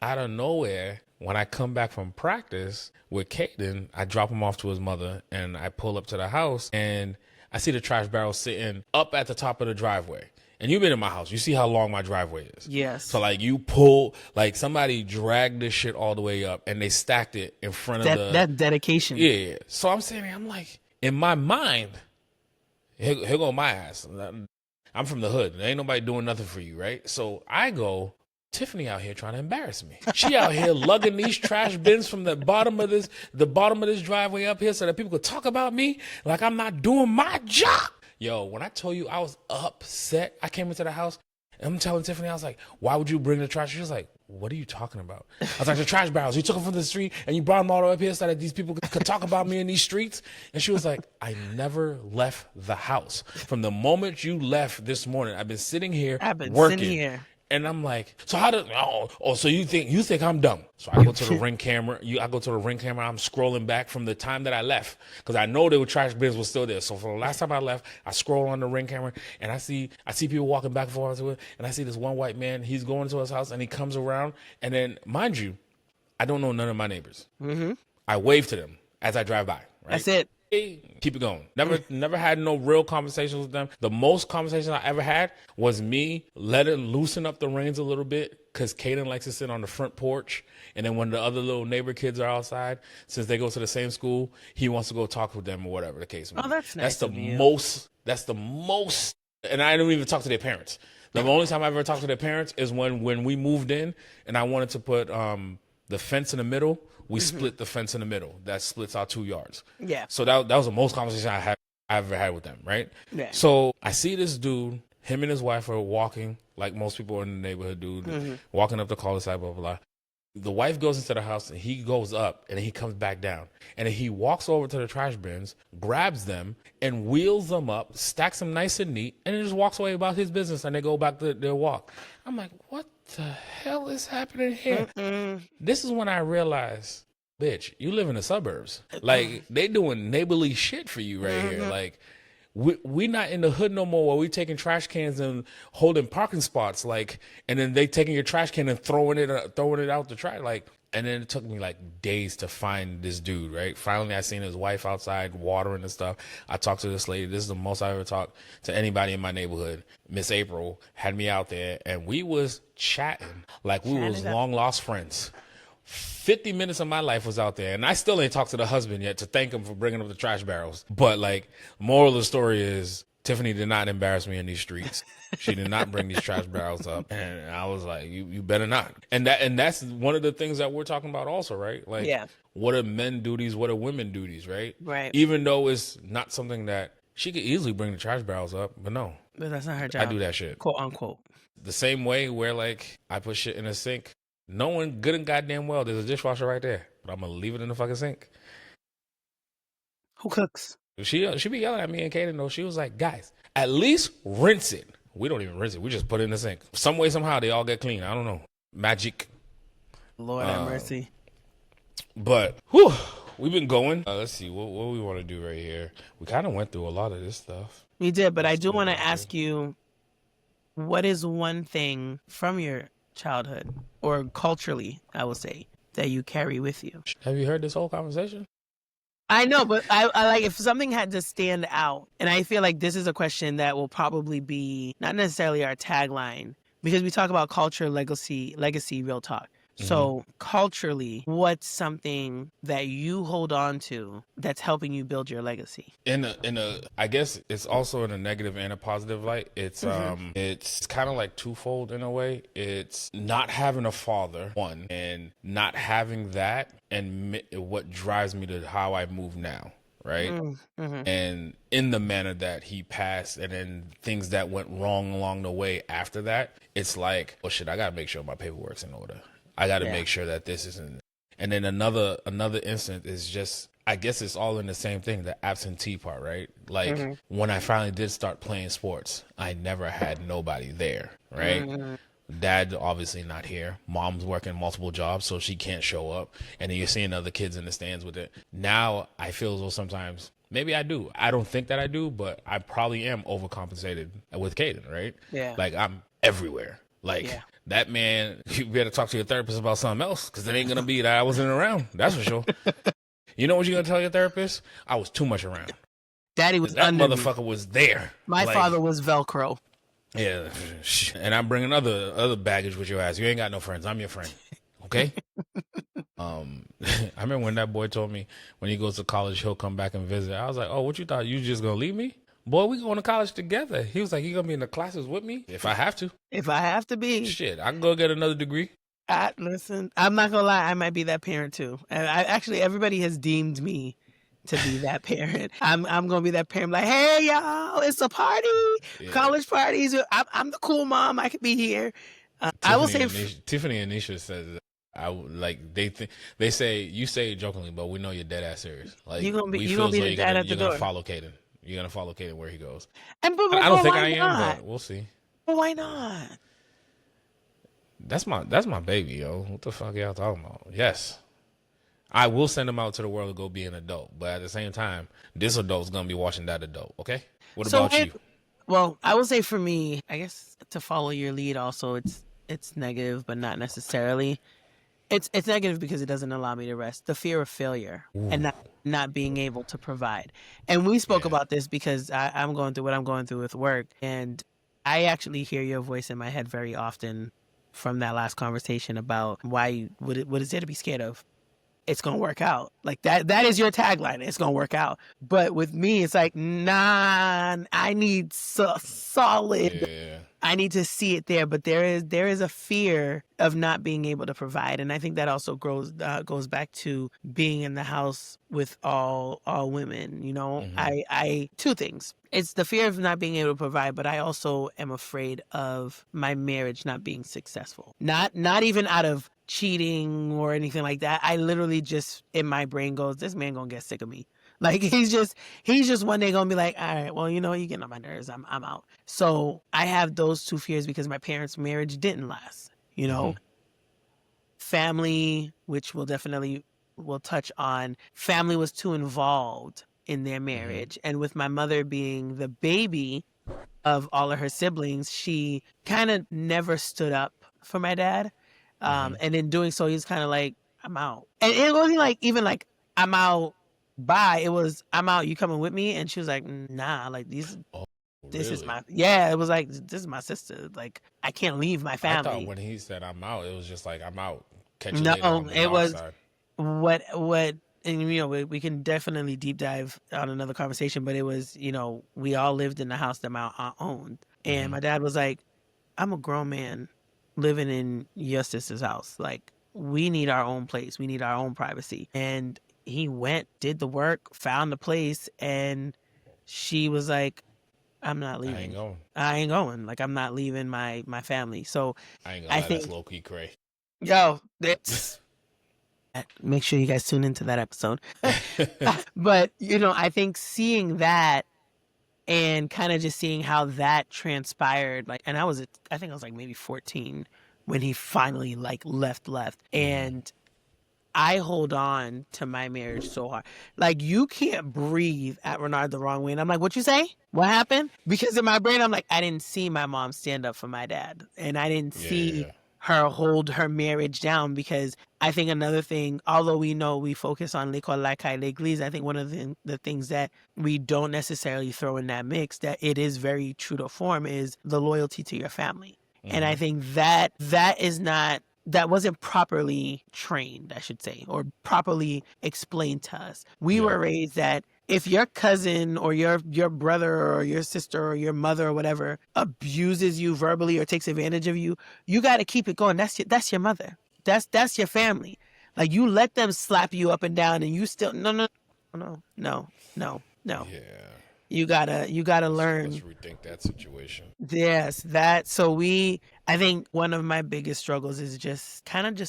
out of nowhere, when I come back from practice with Caden, I drop him off to his mother, and I pull up to the house, and I see the trash barrel sitting up at the top of the driveway. And you've been in my house. You see how long my driveway is. Yes. So, like, you pull, like, somebody dragged this shit all the way up, and they stacked it in front of the... That dedication. Yeah. So I'm sitting there, I'm like, in my mind, here go my ass. I'm from the hood. There ain't nobody doing nothing for you, right? So I go, Tiffany out here trying to embarrass me. She out here lugging these trash bins from the bottom of this driveway up here so that people could talk about me like I'm not doing my job. Yo, when I told you I was upset, I came into the house and I'm telling Tiffany, I was like, why would you bring the trash? She was like, what are you talking about? I was like, the trash barrels. You took them from the street and you brought them all the way up here so that these people could talk about me in these streets. And she was like, I never left the house. From the moment you left this morning, I've been sitting here working. And I'm like, so how do? So you think I'm dumb? So I go to the Ring camera. I go to the Ring camera. I'm scrolling back from the time that I left because I know the trash bins were still there. So for the last time I left, I scroll on the Ring camera and I see people walking back and forth to it. And I see this one white man. He's going to his house and he comes around. And then, mind you, I don't know none of my neighbors. I wave to them as I drive by. Right? That's it. Keep it going. Never had no real conversations with them. The most conversation I ever had was me loosen up the reins a little bit because Caden likes to sit on the front porch. And then when the other little neighbor kids are outside, since they go to the same school, he wants to go talk with them or whatever the case may be. Oh, that's nice. That's the most. And I don't even talk to their parents. The only time I ever talked to their parents is when we moved in and I wanted to put the fence in the middle. We split the fence in the middle. That splits our 2 yards. Yeah. So that was the most conversation I ever had with them, right? Yeah. So I see this dude, him and his wife are walking, like most people in the neighborhood do, walking up the cul-de-sac, blah, blah, blah. The wife goes into the house, and he goes up, and he comes back down. And then he walks over to the trash bins, grabs them, and wheels them up, stacks them nice and neat, and then just walks away about his business, and they go back to their walk. I'm like, what the hell is happening here? This is when I realized, bitch, you live in the suburbs. Like, they doing neighborly shit for you right here. Like, we not in the hood no more where we taking trash cans and holding parking spots, like, and then they taking your trash can and throwing it out the trash, like. And then it took me like days to find this dude, right? Finally, I seen his wife outside watering and stuff. I talked to this lady. This is the most I ever talked to anybody in my neighborhood. Miss April had me out there, and we was chatting like we was long lost friends. 50 minutes of my life was out there, and I still ain't talked to the husband yet to thank him for bringing up the trash barrels. But like, moral of the story is, Tiffany did not embarrass me in these streets. She did not bring these trash barrels up. And I was like, you better not. And that's one of the things that we're talking about also, right? Like, what are men duties? What are women duties, right? Right. Even though it's not something that she could easily bring the trash barrels up, but no. But that's not her job. I do that shit. Quote unquote. The same way where like I put shit in a sink, knowing good and goddamn well there's a dishwasher right there, but I'm going to leave it in the fucking sink. Who cooks? She be yelling at me and Kaden though. She was like, guys, at least rinse it. We don't even rinse it. We just put it in the sink. Some way, somehow, they all get clean. I don't know. Magic. Lord have mercy. But, whew, we've been going. Let's see. What we want to do right here. We kind of went through a lot of this stuff. We did, but I do want to ask you, what is one thing from your childhood, or culturally, I will say, that you carry with you? Have you heard this whole conversation? I know, but I like, if something had to stand out, and I feel like this is a question that will probably be not necessarily our tagline, because we talk about culture, legacy, real talk. So culturally, what's something that you hold on to that's helping you build your legacy? I guess it's also in a negative and a positive light. It's kind of like twofold in a way. It's not having a father, one, and not having that, and what drives me to how I move now, right? And in the manner that he passed, and then things that went wrong along the way after that, it's like, oh shit, I gotta make sure my paperwork's in order. I got to make sure that this isn't. And then another instance is just, I guess it's all in the same thing, the absentee part, right? Like when I finally did start playing sports, I never had nobody there, right? Dad obviously not here. Mom's working multiple jobs, so she can't show up. And then you're seeing other kids in the stands with it. Now I feel as though sometimes, maybe I do. I don't think that I do, but I probably am overcompensated with Caden, right? Yeah. Like I'm everywhere. Like that man, you better talk to your therapist about something else, because it ain't gonna be that I wasn't around. That's for sure. You know what you're gonna tell your therapist? I was too much around. Daddy was that under motherfucker me. Was there. My father was Velcro. Yeah, and I'm bringing other baggage with your ass. You ain't got no friends. I'm your friend. Okay. I remember when that boy told me when he goes to college he'll come back and visit. I was like, oh, what you thought? You just gonna leave me? Boy, we going to college together. He was like, you gonna be in the classes with me? If I have to. If I have to be. Shit, I can go get another degree. Listen, I'm not gonna lie, I might be that parent too. And actually, everybody has deemed me to be that parent. I'm gonna be that parent, like, hey y'all, it's a party, college parties. I'm the cool mom. I could be here. I will say, Tiffany and Nisha says, I like they say you say it jokingly, but we know you're dead ass serious. Like you're gonna be the dad at the door. You're gonna follow Caden. You're gonna follow Caden where he goes. And I don't think I am, but we'll see. But why not? That's my baby, yo. What the fuck y'all talking about? Yes. I will send him out to the world to go be an adult, but at the same time, this adult's gonna be watching that adult. Okay. What about you? Well, I will say for me, I guess to follow your lead, also it's negative, but not necessarily. It's negative because it doesn't allow me to rest. The fear of failure and not being able to provide. And we spoke about this because I'm going through what I'm going through with work, and I actually hear your voice in my head very often from that last conversation about what is there to be scared of? It's gonna work out. Like that is your tagline. It's gonna work out. But with me, it's like, nah, I need solid. Yeah. I need to see it there. But there is a fear of not being able to provide, and I think that also goes back to being in the house with all women. You know, I two things. It's the fear of not being able to provide, but I also am afraid of my marriage not being successful. Not even out of cheating or anything like that. I literally just in my brain goes, this man gonna get sick of me. Like he's just one day gonna be like, all right, well, you know, you're getting on my nerves. I'm out. So I have those two fears because my parents' marriage didn't last. You know, family, which we'll touch on. Family was too involved in their marriage, and with my mother being the baby of all of her siblings, she kind of never stood up for my dad. And in doing so, he's kind of like, I'm out. And it wasn't like, even like, I'm out, bye. It was, I'm out, you coming with me? And she was like, nah, like this is my, it was like, this is my sister. Like, I can't leave my family. I thought when he said I'm out, it was just like, I'm out. Catch you later on the it was side. what, and you know, we can definitely deep dive on another conversation, but it was, you know, we all lived in the house that my aunt owned. And my dad was like, I'm a grown man living in your sister's house. Like, we need our own place. We need our own privacy. And he went, did the work, found the place, and she was like, I'm not leaving. I ain't going. Like, I'm not leaving my family. So I think that's low-key cray. Yo, that's make sure you guys tune into that episode. But, you know, I think seeing that and kind of just seeing how that transpired, like, and I think I was like maybe 14 when he finally like left. And I hold on to my marriage so hard. Like, you can't breathe at Renard the wrong way. And I'm like, what you say? What happened? Because in my brain, I'm like, I didn't see my mom stand up for my dad. And I didn't see her hold her marriage down, because I think another thing, although we know we focus on l'école, la caille, l'église, I think one of the things that we don't necessarily throw in that mix, that it is very true to form, is the loyalty to your family. And I think that is not that wasn't properly trained, I should say, or properly explained to us. We were raised that if your cousin or your brother or your sister or your mother or whatever abuses you verbally or takes advantage of you, you got to keep it going. That's your mother. That's your family. Like, you let them slap you up and down, and you still no. Yeah. You gotta learn. Let's rethink that situation. Yes, I think one of my biggest struggles is just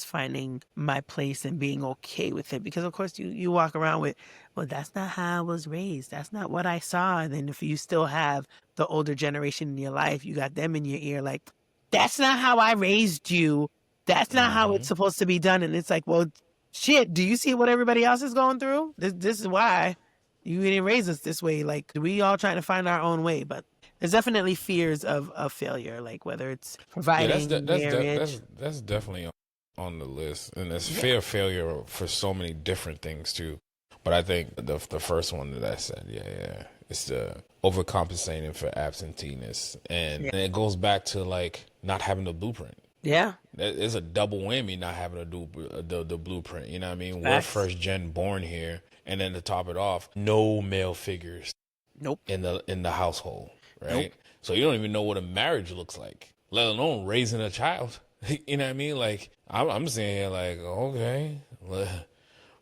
finding my place and being okay with it. Because of course you walk around with, well, that's not how I was raised. That's not what I saw. And then if you still have the older generation in your life, you got them in your ear like, that's not how I raised you. That's not how it's supposed to be done. And it's like, well, shit, do you see what everybody else is going through? This is why. You didn't raise us this way. Like, we all trying to find our own way, but there's definitely fears of failure, like whether it's providing marriage. That's definitely on the list, and there's fear of failure for so many different things too. But I think the first one that I said, it's the overcompensating for absenteeism, and it goes back to like not having the blueprint. Yeah, it's a double whammy not having the blueprint. You know what I mean? Facts. We're first gen born here. And then to top it off, no male figures. Nope. In the household, right? Nope. So you don't even know what a marriage looks like, let alone raising a child. You know what I mean? Like, I'm sitting here like, okay, we're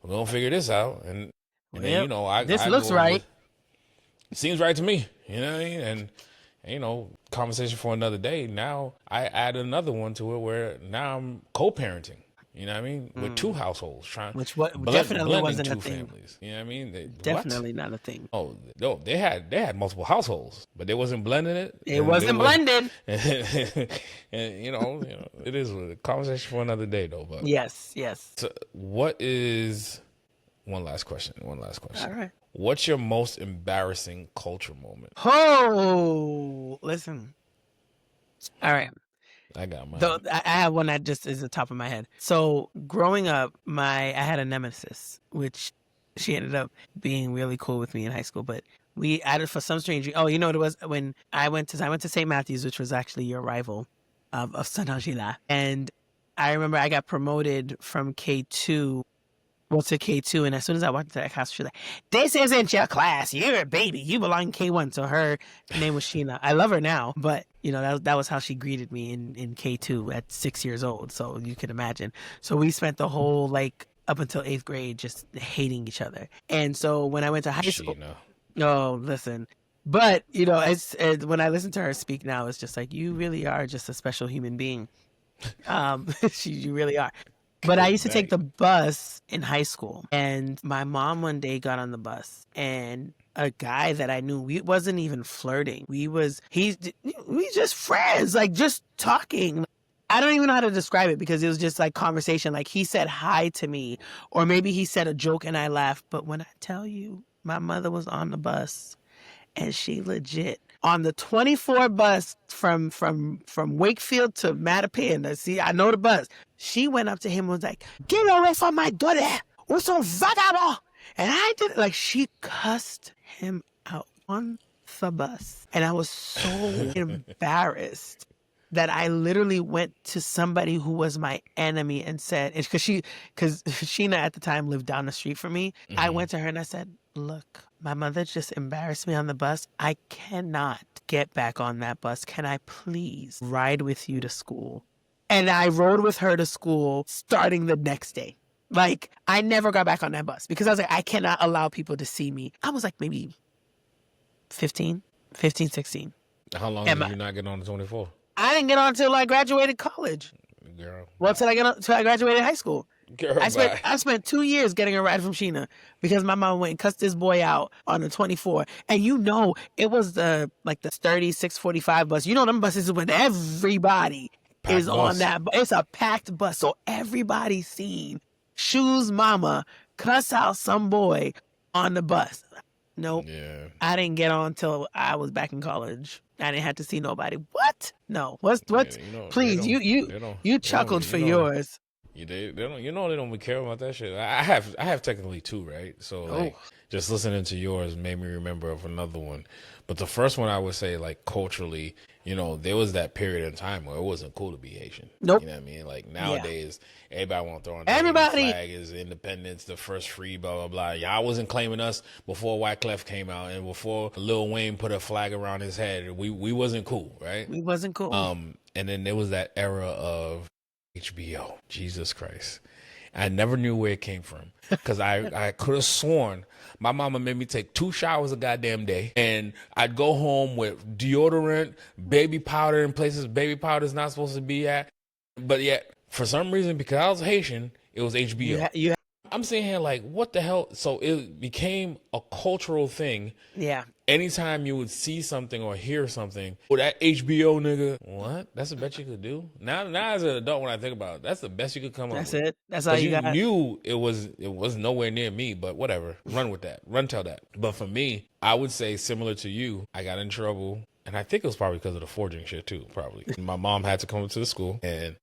gonna figure this out, and then, you know, this looks right. It seems right to me. You know what I mean? And you know, conversation for another day. Now I add another one to it where now I'm co-parenting. You know what I mean? With two households definitely wasn't two a thing. families. You know what I mean? Definitely not a thing. Oh no, they had multiple households, but they wasn't blending it. It wasn't blended. And you know, it is a conversation for another day, though. But yes. So what is one last question? All right. What's your most embarrassing culture moment? Oh, listen. All right. I got mine. I have one that just is the top of my head. So growing up, I had a nemesis, which she ended up being really cool with me in high school. But we added for some strange. Oh, you know what it was when I went to St. Matthew's, which was actually your rival of Saint Angela. And I remember I got promoted from K2. Well, to K2, and as soon as I walked into that class, she was like, "This isn't your class. You're a baby. You belong in K1." So her name was Sheena. I love her now, but you know that was how she greeted me in K2 at 6 years old. So you can imagine. So we spent the whole up until 8th grade just hating each other. And so when I went to high school, listen. But you know, it's when I listen to her speak now, it's just like, you really are just a special human being. You really are. But I used to take the bus in high school, and my mom one day got on the bus, and a guy that I knew, we wasn't even flirting. We just friends, like just talking. I don't even know how to describe it because it was just like conversation. Like, he said hi to me, or maybe he said a joke and I laughed. But when I tell you, my mother was on the bus, and she legit on the 24 bus from Wakefield to Mattapan. See, I know the bus. She went up to him and was like, "Get away from my daughter! What's so vagabond?" And I did, like, she cussed him out on the bus. And I was so embarrassed that I literally went to somebody who was my enemy and said, because Sheena at the time lived down the street from me. Mm-hmm. I went to her and I said, "Look, my mother just embarrassed me on the bus. I cannot get back on that bus. Can I please ride with you to school?" And I rode with her to school starting the next day. Like, I never got back on that bus because I was like, I cannot allow people to see me. I was like maybe 15, 16. How long did you not get on the 24? I didn't get on until I graduated college. Girl. Well, till I graduated high school. Girl, I spent 2 years getting a ride from Sheena because my mom went and cussed this boy out on the 24. And you know, it was the 30, 645 bus. You know, them buses when everybody is on that. It's a packed bus. So everybody's seen Shou's mama cuss out some boy on the bus. Nope. Yeah. I didn't get on till I was back in college. I didn't have to see nobody. What? No. What's? Yeah, please, you chuckled for yours. They don't care about that shit. I have technically two, right? So like, just listening to yours made me remember of another one. But the first one I would say, like culturally, you know, there was that period in time where it wasn't cool to be Haitian. Nope. You know what I mean? Like nowadays, everybody want to throw on the Everybody. flag is independence, the first free, blah, blah, blah. Y'all wasn't claiming us before Wyclef came out and before Lil Wayne put a flag around his head. We wasn't cool, right? We wasn't cool. And then there was that era of HBO. Jesus Christ. I never knew where it came from because I could have sworn my mama made me take 2 showers a goddamn day, and I'd go home with deodorant, baby powder in places baby powder is not supposed to be at. But yet, for some reason, because I was Haitian, it was HBO. I'm sitting here like, what the hell? So it became a cultural thing. Yeah. Anytime you would see something or hear something, oh, that HBO nigga, what? That's the best you could do? Now as an adult, when I think about it, that's the best you could come up with. That's it. That's all you got. Knew it was nowhere near me, but whatever. Run with that. Run tell that. But for me, I would say similar to you, I got in trouble. And I think it was probably because of the forging shit too, probably. My mom had to come to the school, and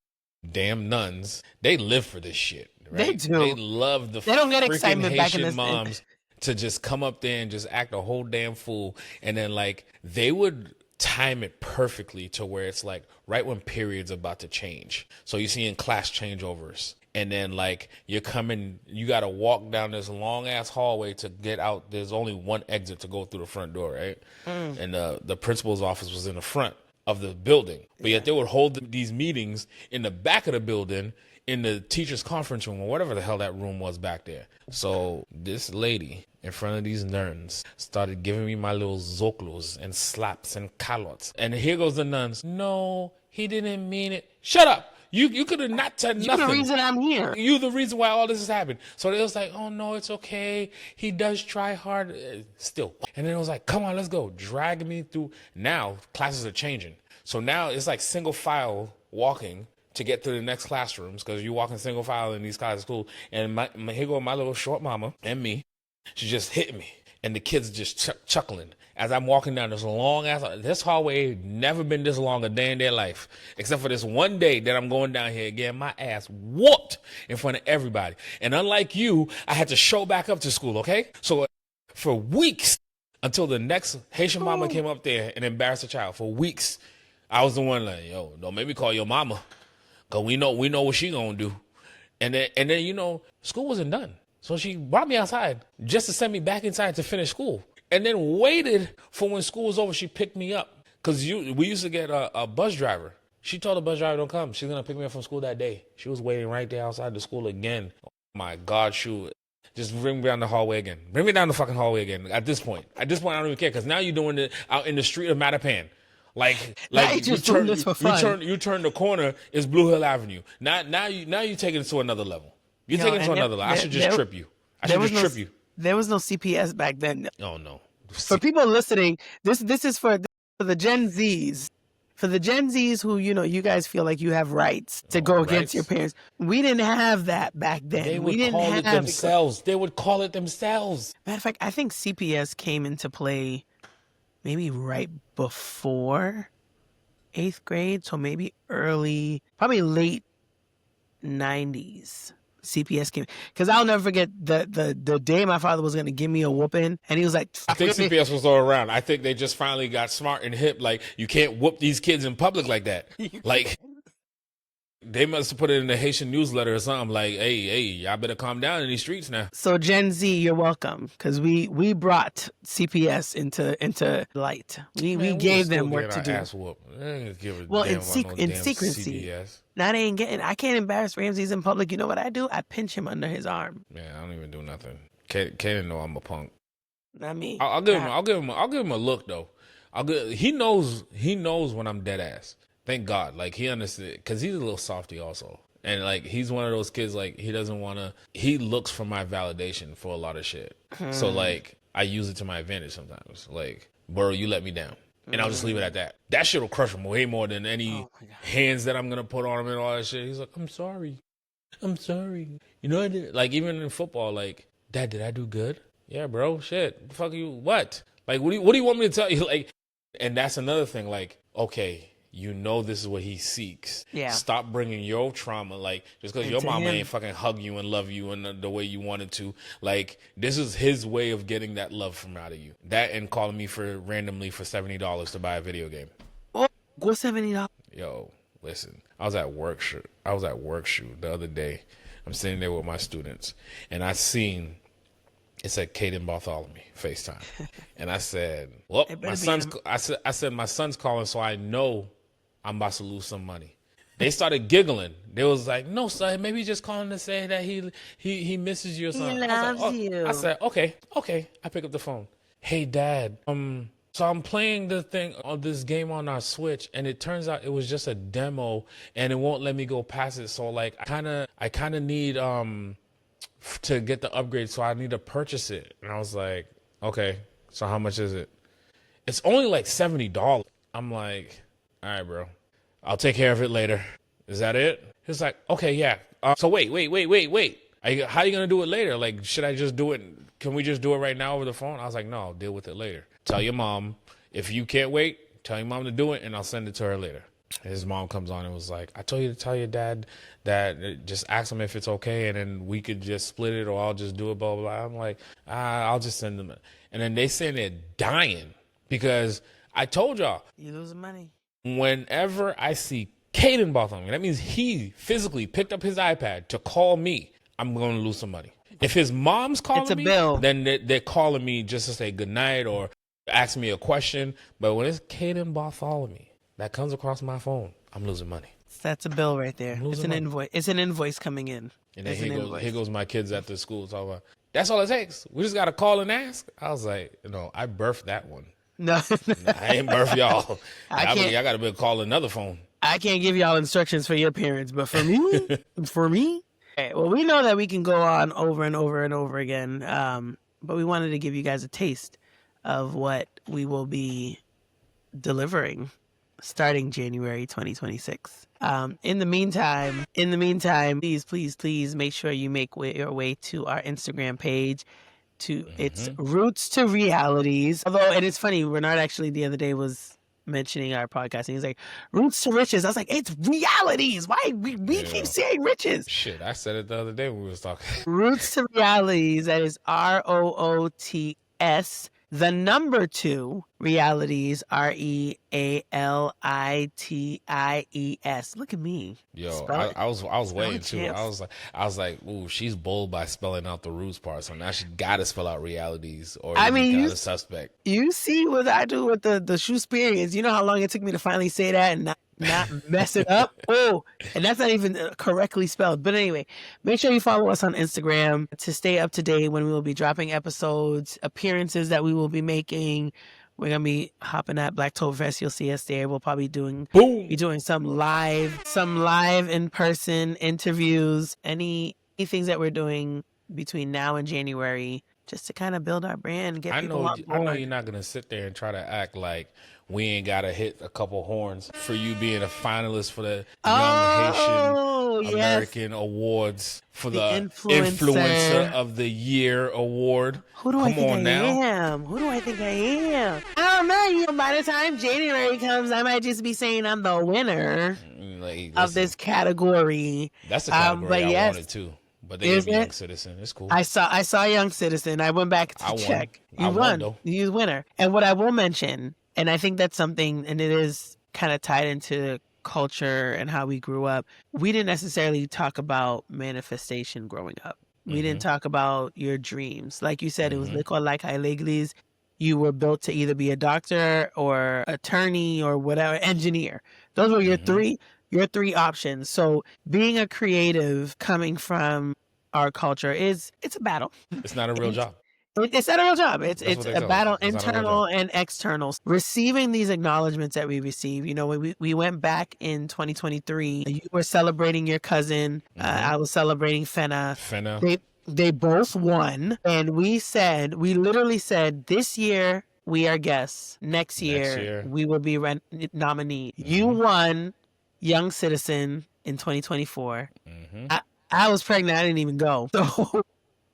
damn nuns, they live for this shit. Right? They do. They love the they don't get freaking excitement Haitian back in this moms to just come up there and just act a whole damn fool. And then like they would time it perfectly to where it's like right when period's about to change. So you see in class changeovers. And then like you're coming, you got to walk down this long ass hallway to get out. There's only one exit to go through the front door, right? And the principal's office was in the front of the building. But yet they would hold these meetings in the back of the building in the teacher's conference room or whatever the hell that room was back there. So this lady in front of these nuns started giving me my little zoklos and slaps and calots. And here goes the nuns. No, he didn't mean it. Shut up. You could have not said nothing. You're the reason I'm here. You're the reason why all this has happened. So it was like, oh no, it's okay. He does try hard still. And then it was like, come on, let's go. Drag me through. Now classes are changing. So now it's like single file walking to get to the next classrooms because you walk in single file in these classes school. And here go my little short mama and me. She just hit me. And the kids just chuckling as I'm walking down this long ass. This hallway never been this long a day in their life, except for this one day that I'm going down here getting my ass whooped in front of everybody. And unlike you, I had to show back up to school. Okay, so for weeks until the next Haitian mama came up there and embarrassed a child. For weeks, I was the one like, yo, don't make me call your mama, cause we know what she gonna do. And then you know, school wasn't done. So she brought me outside just to send me back inside to finish school. And then waited for when school was over, she picked me up. Because we used to get a bus driver. She told the bus driver, don't come. She's going to pick me up from school that day. She was waiting right there outside the school again. Oh my God, Shou. Just bring me down the hallway again. Bring me down the fucking hallway again at this point. I don't even care because now you're doing it out in the street of Mattapan. Like you turn the corner, it's Blue Hill Avenue. Now you take it to another level. You're taking it to another level. I should just trip you. There was no CPS back then. Oh no. For people listening, this is for the Gen Zs. For the Gen Zs who, you know, you guys feel like you have rights to go against your parents. We didn't have that back then. They would call it themselves. They would call it themselves. Matter of fact, I think CPS came into play maybe right before 8th grade. So maybe probably late 90s. CPS came, because I'll never forget the day my father was going to give me a whooping, and he was like, I think CPS was all around. I think they just finally got smart and hip. Like, you can't whoop these kids in public like that. Like, they must have put it in the Haitian newsletter or something like, hey, y'all better calm down in these streets now. So Gen Z, you're welcome, because we brought CPS into light. We gave them work to do. Ass whoop. Well, in secrecy. CPS. Now I can't embarrass Ramses in public. You know what I do? I pinch him under his arm. Man, I don't even do nothing. Can't know I'm a punk. Not me. I'll give him a look though. He knows when I'm dead ass. Thank God. Like, he understood, because he's a little softy also. And like, he's one of those kids, like, he looks for my validation for a lot of shit. So like, I use it to my advantage sometimes. Like, bro, you let me down. And I'll just leave it at that. That shit will crush him way more than any hands that I'm going to put on him and all that shit. He's like, I'm sorry. You know, like, even in football, like, Dad, did I do good? Yeah, bro, shit. The fuck you, what? Like, what do you want me to tell you? Like, and that's another thing. Like, okay, you know this is what he seeks. Yeah. Stop bringing your trauma, like, just because your Into mama him. ain't fucking hug you and love you in the way you wanted to. Like, this is his way of getting that love from out of you. That and calling me randomly for $70 to buy a video game. Oh, go $70. Yo, listen, I was at work Shou the other day. I'm sitting there with my students, and I seen it said Caden Bartholomew FaceTime, and I said, "Well, I said my son's calling, so I know I'm about to lose some money." They started giggling. They was like, "No, son, maybe just calling to say that he misses you or something." He loves you. I said, "Okay." I pick up the phone. Hey, Dad. So I'm playing the thing on this game on our Switch, and it turns out it was just a demo, and it won't let me go past it. So like, I kind of need to get the upgrade, so I need to purchase it. And I was like, okay, so how much is it? It's only like $70. I'm like, all right, bro, I'll take care of it later. Is that it? He's like, okay, yeah. So wait. How are you gonna do it later? Like, should I just do it? Can we just do it right now over the phone? I was like, no, I'll deal with it later. Tell your mom. If you can't wait, tell your mom to do it, and I'll send it to her later. His mom comes on and was like, I told you to tell your dad that, just ask him if it's okay, and then we could just split it, or I'll just do it, blah, blah, blah. I'm like, I'll just send them it. And then they saying they're dying because I told y'all. You losing money. Whenever I see Caden Bartholomew, that means he physically picked up his iPad to call me, I'm going to lose some money. If his mom's calling me, bill. then they're calling me just to say goodnight or ask me a question. But when it's Caden Bartholomew that comes across my phone, I'm losing money. That's a bill right there. It's an invoice. It's an invoice coming in. And then here goes my kids at the school talking about, that's all it takes. We just got to call and ask. I was like, I birthed that one. No. I ain't birthed y'all. I got to be call another phone. I can't give y'all instructions for your parents, but for me, okay, well, we know that we can go on over and over and over again, but we wanted to give you guys a taste of what we will be delivering starting January 2026. In the meantime, please make sure you make your way to our Instagram page. It's Roots to Realities. Although, and it's funny, Renard actually the other day was mentioning our podcast, and he's like, Roots to Riches. I was like, it's realities. Why we keep saying riches? Shit, I said it the other day when we was talking. Roots to Realities. That is ROOTS. The number 2 realities, REALITIES. Look at me. Yo, I was waiting too. I was like, ooh, she's bold by spelling out the roots part. So now she got to spell out realities, or you a suspect. You see what I do with the Shou experience. You know how long it took me to finally say that and not mess it up. Oh, and that's not even correctly spelled. But anyway, make sure you follow us on Instagram to stay up to date when we will be dropping episodes, appearances that we will be making. We're gonna be hopping at Blacktoberfest. You'll see us there. We'll probably be doing some live in person interviews. Any things that we're doing between now and January, just to kind of build our brand. Get people on board. I know you're not gonna sit there and try to act like we ain't gotta hit a couple horns for you being a finalist for the Young Haitian American Awards for the Influencer of the Year award. Who do I think I am? I don't know. By the time January comes, I might just be saying I'm the winner of this category. That's the category I wanted too. But they gave me Young Citizen. It's cool. I saw Young Citizen. I went back to check. You won. You're the winner. And what I will mention, and I think that's something, and it is kind of tied into culture and how we grew up. We didn't necessarily talk about manifestation growing up. We didn't talk about your dreams. Like you said, it was like Leglis. You were built to either be a doctor or attorney or whatever, engineer. Those were your three options. So being a creative coming from our culture it's a battle. It's not a real job. It's not a real job. It's a battle, internal and external. Receiving these acknowledgments that we receive. When we went back in 2023, you were celebrating your cousin. I was celebrating Fenna. They both won. And we literally said, this year we are guests. Next year we will be nominee. You won Young Citizen in 2024. I was pregnant. I didn't even go. So.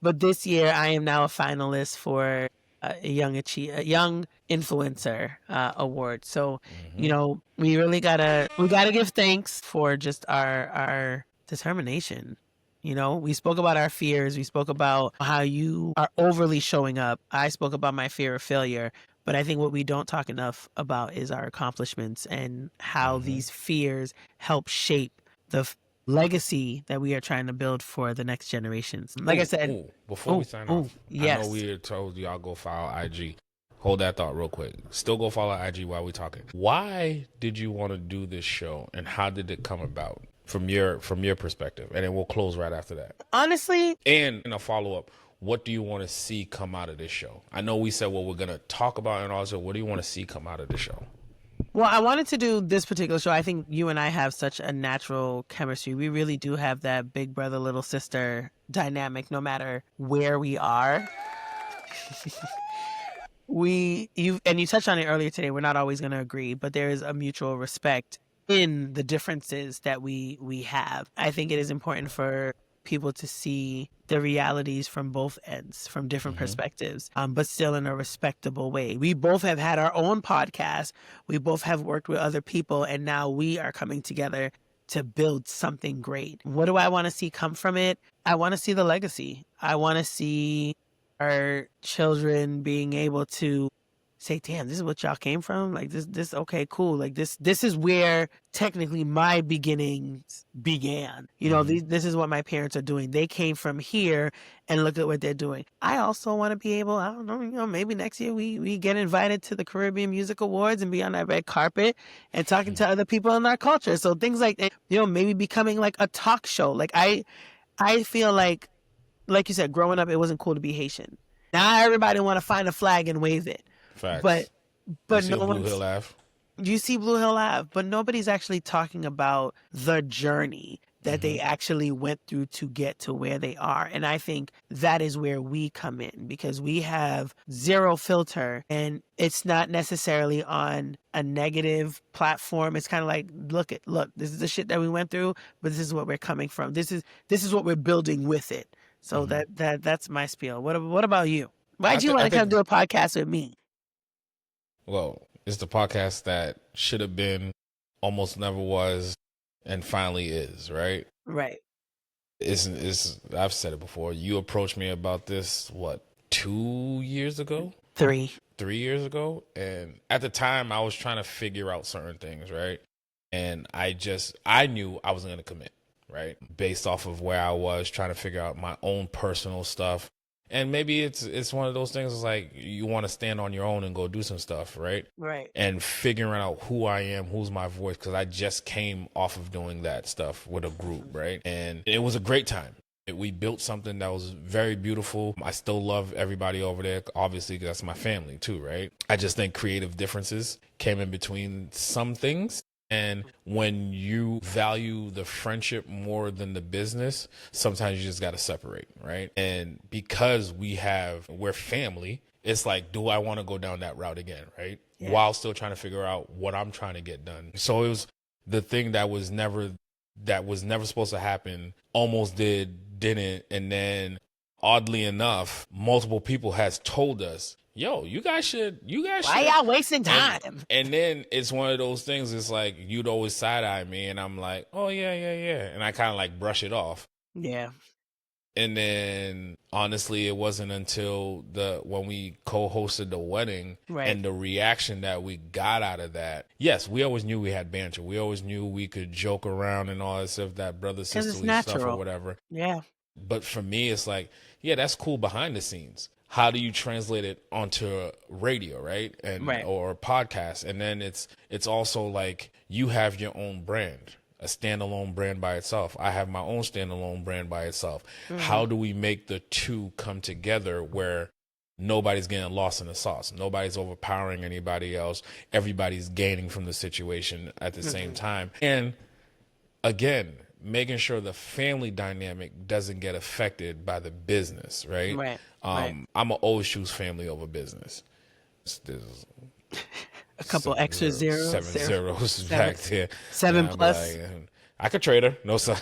But this year, I am now a finalist for a young influencer award. So, you know, we gotta give thanks for just our determination. You know, we spoke about our fears. We spoke about how you are overly showing up. I spoke about my fear of failure. But I think what we don't talk enough about is our accomplishments and how these fears help shape the legacy that we are trying to build for the next generations. Like I said, before we sign off, I know yes. we told y'all go follow IG. Hold that thought real quick. Still go follow IG while we're talking. Why did you want to do this show, and how did it come about from your perspective? And then we'll close right after that. Honestly, and in a follow up, what do you want to see come out of this show? I know we said what we're gonna talk about, and also what do you want to see come out of the show? Well, I wanted to do this particular show. I think you and I have such a natural chemistry. We really do have that big brother, little sister dynamic, no matter where we are. You touched on it earlier today. We're not always going to agree, but there is a mutual respect in the differences that we have. I think it is important for people to see the realities from both ends, from different perspectives, but still in a respectable way. We both have had our own podcast. We both have worked with other people, and now we are coming together to build something great. What do I want to see come from it? I want to see the legacy. I want to see our children being able to say, damn, this is what y'all came from? Like this, okay, cool. Like this is where technically my beginnings began. You know, this is what my parents are doing. They came from here and look at what they're doing. I also want to be able, I don't know, you know, maybe next year we get invited to the Caribbean Music Awards and be on that red carpet and talking to other people in our culture. So things like that, you know, maybe becoming like a talk show. Like I feel like you said, growing up, it wasn't cool to be Haitian. Now everybody want to find a flag and wave it. Facts. But you see Blue Hill Ave? You see Blue Hill Ave, but nobody's actually talking about the journey that they actually went through to get to where they are. And I think that is where we come in, because we have zero filter, and it's not necessarily on a negative platform. It's kind of like, look, this is the shit that we went through, but this is what we're coming from. This is what we're building with it. So that's my spiel. What about you? Why'd you want to come do a podcast with me? Well, it's the podcast that should have been, almost never was, and finally is, right? Right. It's I've said it before. You approached me about this, 2 years ago? 3 years ago. And at the time I was trying to figure out certain things, right? And I knew I wasn't going to commit, right? Based off of where I was trying to figure out my own personal stuff. And maybe it's one of those things, like you want to stand on your own and go do some stuff, right? Right. And figuring out who I am, who's my voice, because I just came off of doing that stuff with a group, right? And it was a great time. We built something that was very beautiful. I still love everybody over there, obviously, because that's my family too, right? I just think creative differences came in between some things. And when you value the friendship more than the business, sometimes you just got to separate, right? And because we're family, it's like, do I want to go down that route again, right? Yeah. While still trying to figure out what I'm trying to get done. So it was the thing that was never supposed to happen, almost didn't. And then oddly enough, multiple people has told us, yo, you guys should. Why y'all wasting time? And then it's one of those things. It's like you'd always side eye me, and I'm like, oh yeah, and I kind of like brush it off. Yeah. And then honestly, it wasn't until when we co-hosted the wedding, right, and the reaction that we got out of that. Yes, we always knew we had banter. We always knew we could joke around and all that stuff, that brother sisterly stuff or whatever. Yeah. But for me, it's like, yeah, that's cool behind the scenes. How do you translate it onto radio, right? Or podcast? And then it's also like you have your own brand, a standalone brand by itself. I have my own standalone brand by itself. Mm-hmm. How do we make the two come together where nobody's getting lost in the sauce? Nobody's overpowering anybody else. Everybody's gaining from the situation at the same time. And again, making sure the family dynamic doesn't get affected by the business, right? Right. I'm an old Shou's family over business. There's a couple extra zeros. 7 zeros back there. 7 plus. I could trade her. No, sir.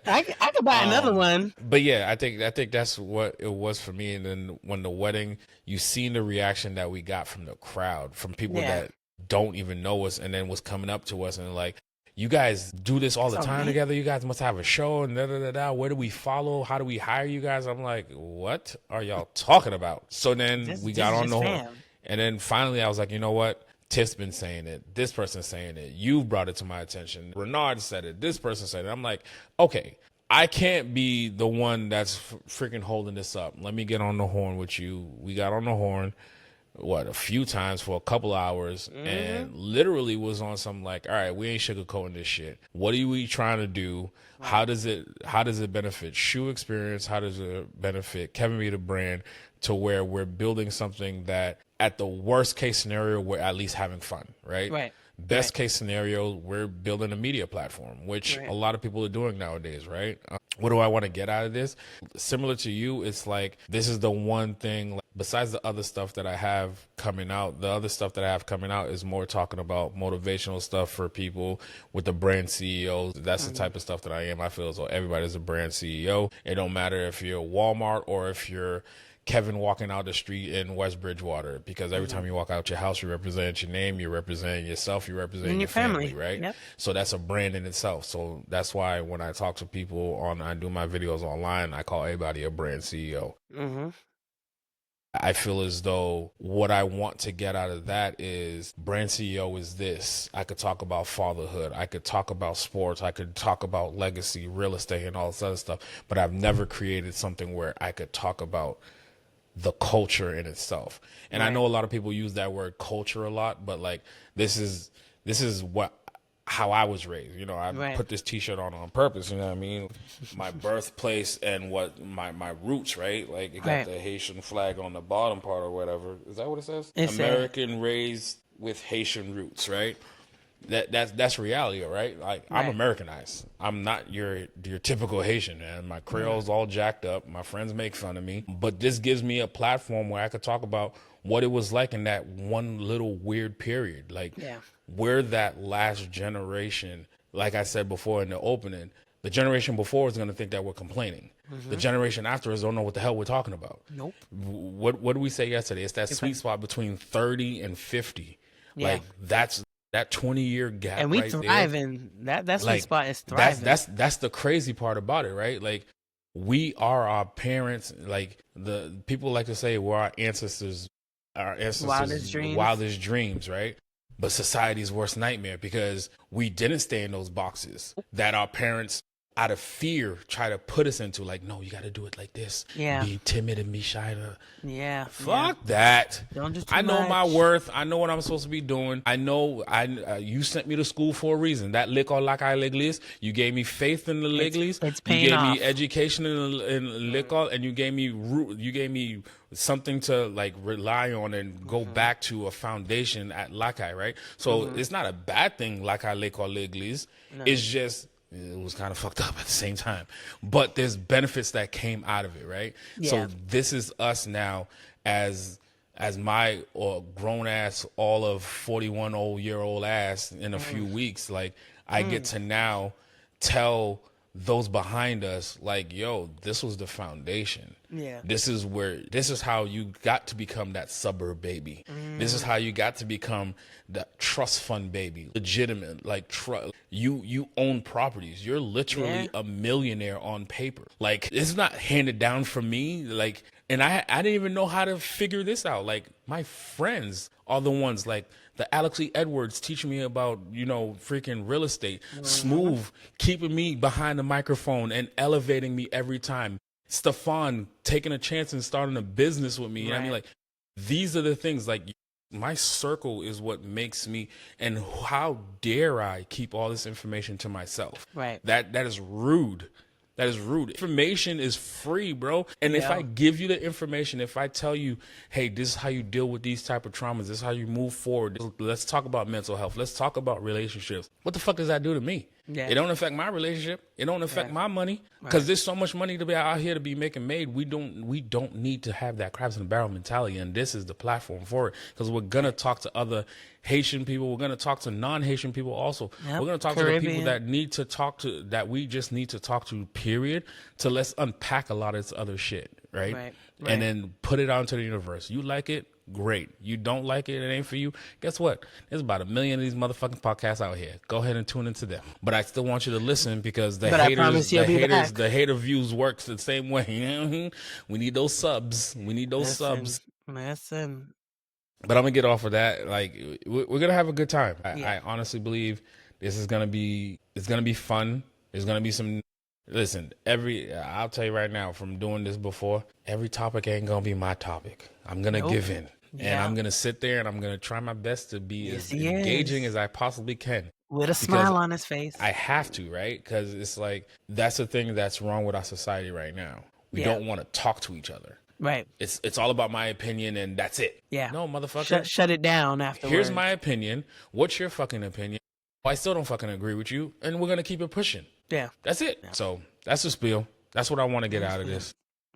I could buy another one. But yeah, I think that's what it was for me. And then when the wedding, you seen the reaction that we got from the crowd, from people that don't even know us, and then was coming up to us and like, you guys do this all the time together. You guys must have a show and da da da da. Where do we follow? How do we hire you guys? I'm like, what are y'all talking about? So then we got on the horn, and then finally I was like, you know what? Tiff's been saying it. This person's saying it. You brought it to my attention. Renard said it. This person said it. I'm like, okay, I can't be the one that's freaking holding this up. Let me get on the horn with you. We got on the horn, a few times for a couple hours, and literally was on some like, all right, we ain't sugarcoating this shit. What are we trying to do? How does it benefit Shou experience? How does it benefit Kevin B the brand, to where we're building something that at the worst case scenario, we're at least having fun, right? Right. Best case scenario, we're building a media platform, which a lot of people are doing nowadays, right? What do I want to get out of this? Similar to you, it's like, this is the one thing, like, besides the other stuff that I have coming out, the other stuff that I have coming out is more talking about motivational stuff for people with the brand CEOs. That's the type of stuff that I am. I feel as though everybody's a brand CEO. It don't matter if you're Walmart or if you're Kevin walking out the street in West Bridgewater, because every time you walk out your house, you represent your name, you represent yourself, you represent your family, right? Yep. So that's a brand in itself. So that's why when I talk to people I do my videos online, I call everybody a brand CEO. I feel as though what I want to get out of that is, brand CEO is this. I could talk about fatherhood. I could talk about sports. I could talk about legacy, real estate, and all this other stuff. But I've never created something where I could talk about the culture in itself. And I know a lot of people use that word culture a lot, but like, this is how I was raised. You know, I put this t-shirt on purpose, you know what I mean? My birthplace and what my roots, right? Like, it got the Haitian flag on the bottom part or whatever. Is that what it says? American raised with Haitian roots, right? That's reality, right? Like, I'm Americanized. I'm not your typical Haitian, man. My Creole's all jacked up. My friends make fun of me. But this gives me a platform where I could talk about what it was like in that one little weird period. Like, we're that last generation, like I said before in the opening, the generation before is going to think that we're complaining. The generation after us don't know what the hell we're talking about. Nope. What did we say yesterday? It's that sweet spot between 30 and 50. Like, that's that 20-year gap, and we thriving. That's like, spot is thriving. That's the crazy part about it, right? Like, we are our parents. Like, the people like to say we're our ancestors' wildest dreams, right? But society's worst nightmare, because we didn't stay in those boxes that our parents, out of fear, try to put us into. Like, no, you got to do it like this. Be timid and be shy. Fuck that. Don't do too I know much. my worth. I know what I'm supposed to be doing. I know you sent me to school for a reason. That l'école like à l'église, you gave me faith in the l'église. It's paying You gave off. me education in l'école, and you gave me something to like rely on and go back to a foundation at Lakai, right? So it's not a bad thing, Lakai l'école l'église. It's just, it was kind of fucked up at the same time, but there's benefits that came out of it, right? So this is us now as my grown ass, all of 41-year-old ass in a few weeks. Like, I get to now tell those behind us, like, yo, this was the foundation. This is how you got to become that suburb baby. This is how you got to become that trust fund baby. Legitimate, like, you own properties. You're literally a millionaire on paper. Like, it's not handed down from me. Like, and I didn't even know how to figure this out. Like, my friends are the ones, like the Alex E. Edwards teaching me about, you know, freaking real estate. Smooth keeping me behind the microphone and elevating me every time. Stefan taking a chance and starting a business with me. You know what I mean? Like, these are the things, like, my circle is what makes me, and how dare I keep all this information to myself? That is rude. That is rude. Information is free, bro. And if I give you the information, if I tell you, hey, this is how you deal with these type of traumas, this is how you move forward. Let's talk about mental health. Let's talk about relationships. What the fuck does that do to me? Yeah. It don't affect my relationship. It don't affect my money, because there's so much money to be out here to be making made. We don't need to have that crabs in the barrel mentality, and this is the platform for it, because we're gonna talk to other Haitian people. We're gonna talk to non-Haitian people also. Yep. We're gonna talk to the people that need to talk to, that we just need to talk to, period, to let's unpack a lot of this other shit, right? And then put it out into the universe. You like it? Great. You don't like it, it ain't for you. Guess what? There's about 1 million of these motherfucking podcasts out here. Go ahead and tune into them. But I still want you to listen, because the hater views works the same way. We need those subs. Listen. But I'm gonna get off of that. Like, we're gonna have a good time. I honestly believe this is gonna be. It's gonna be fun. There's gonna be some. Listen, I'll tell you right now, from doing this before, every topic ain't gonna be my topic. I'm gonna give in, and I'm gonna sit there, and I'm gonna try my best to be as engaging as I possibly can, with a smile on his face. I have to, right? Because it's like, that's the thing that's wrong with our society right now. We don't want to talk to each other. Right. It's all about my opinion, and that's it. Yeah. No, motherfucker. Shut it down afterwards. Here's my opinion. What's your fucking opinion? I still don't fucking agree with you, and we're gonna keep it pushing. Yeah. That's it. Yeah. So that's the spiel. That's what I want to get out of this.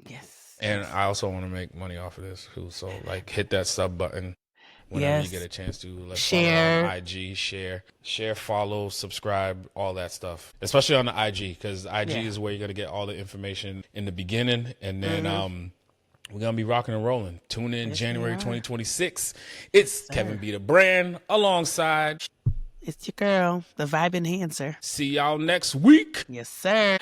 Yes. And I also want to make money off of this too. So like, hit that sub button whenever you get a chance to. Let's share follow on IG, share, follow, subscribe, all that stuff. Especially on the IG, because IG is where you're gonna get all the information in the beginning, and then we're gonna be rocking and rolling. Tune in January 2026. It's Kevin B the Brand, alongside. It's your girl, the Vibe Enhancer. See y'all next week. Yes, sir.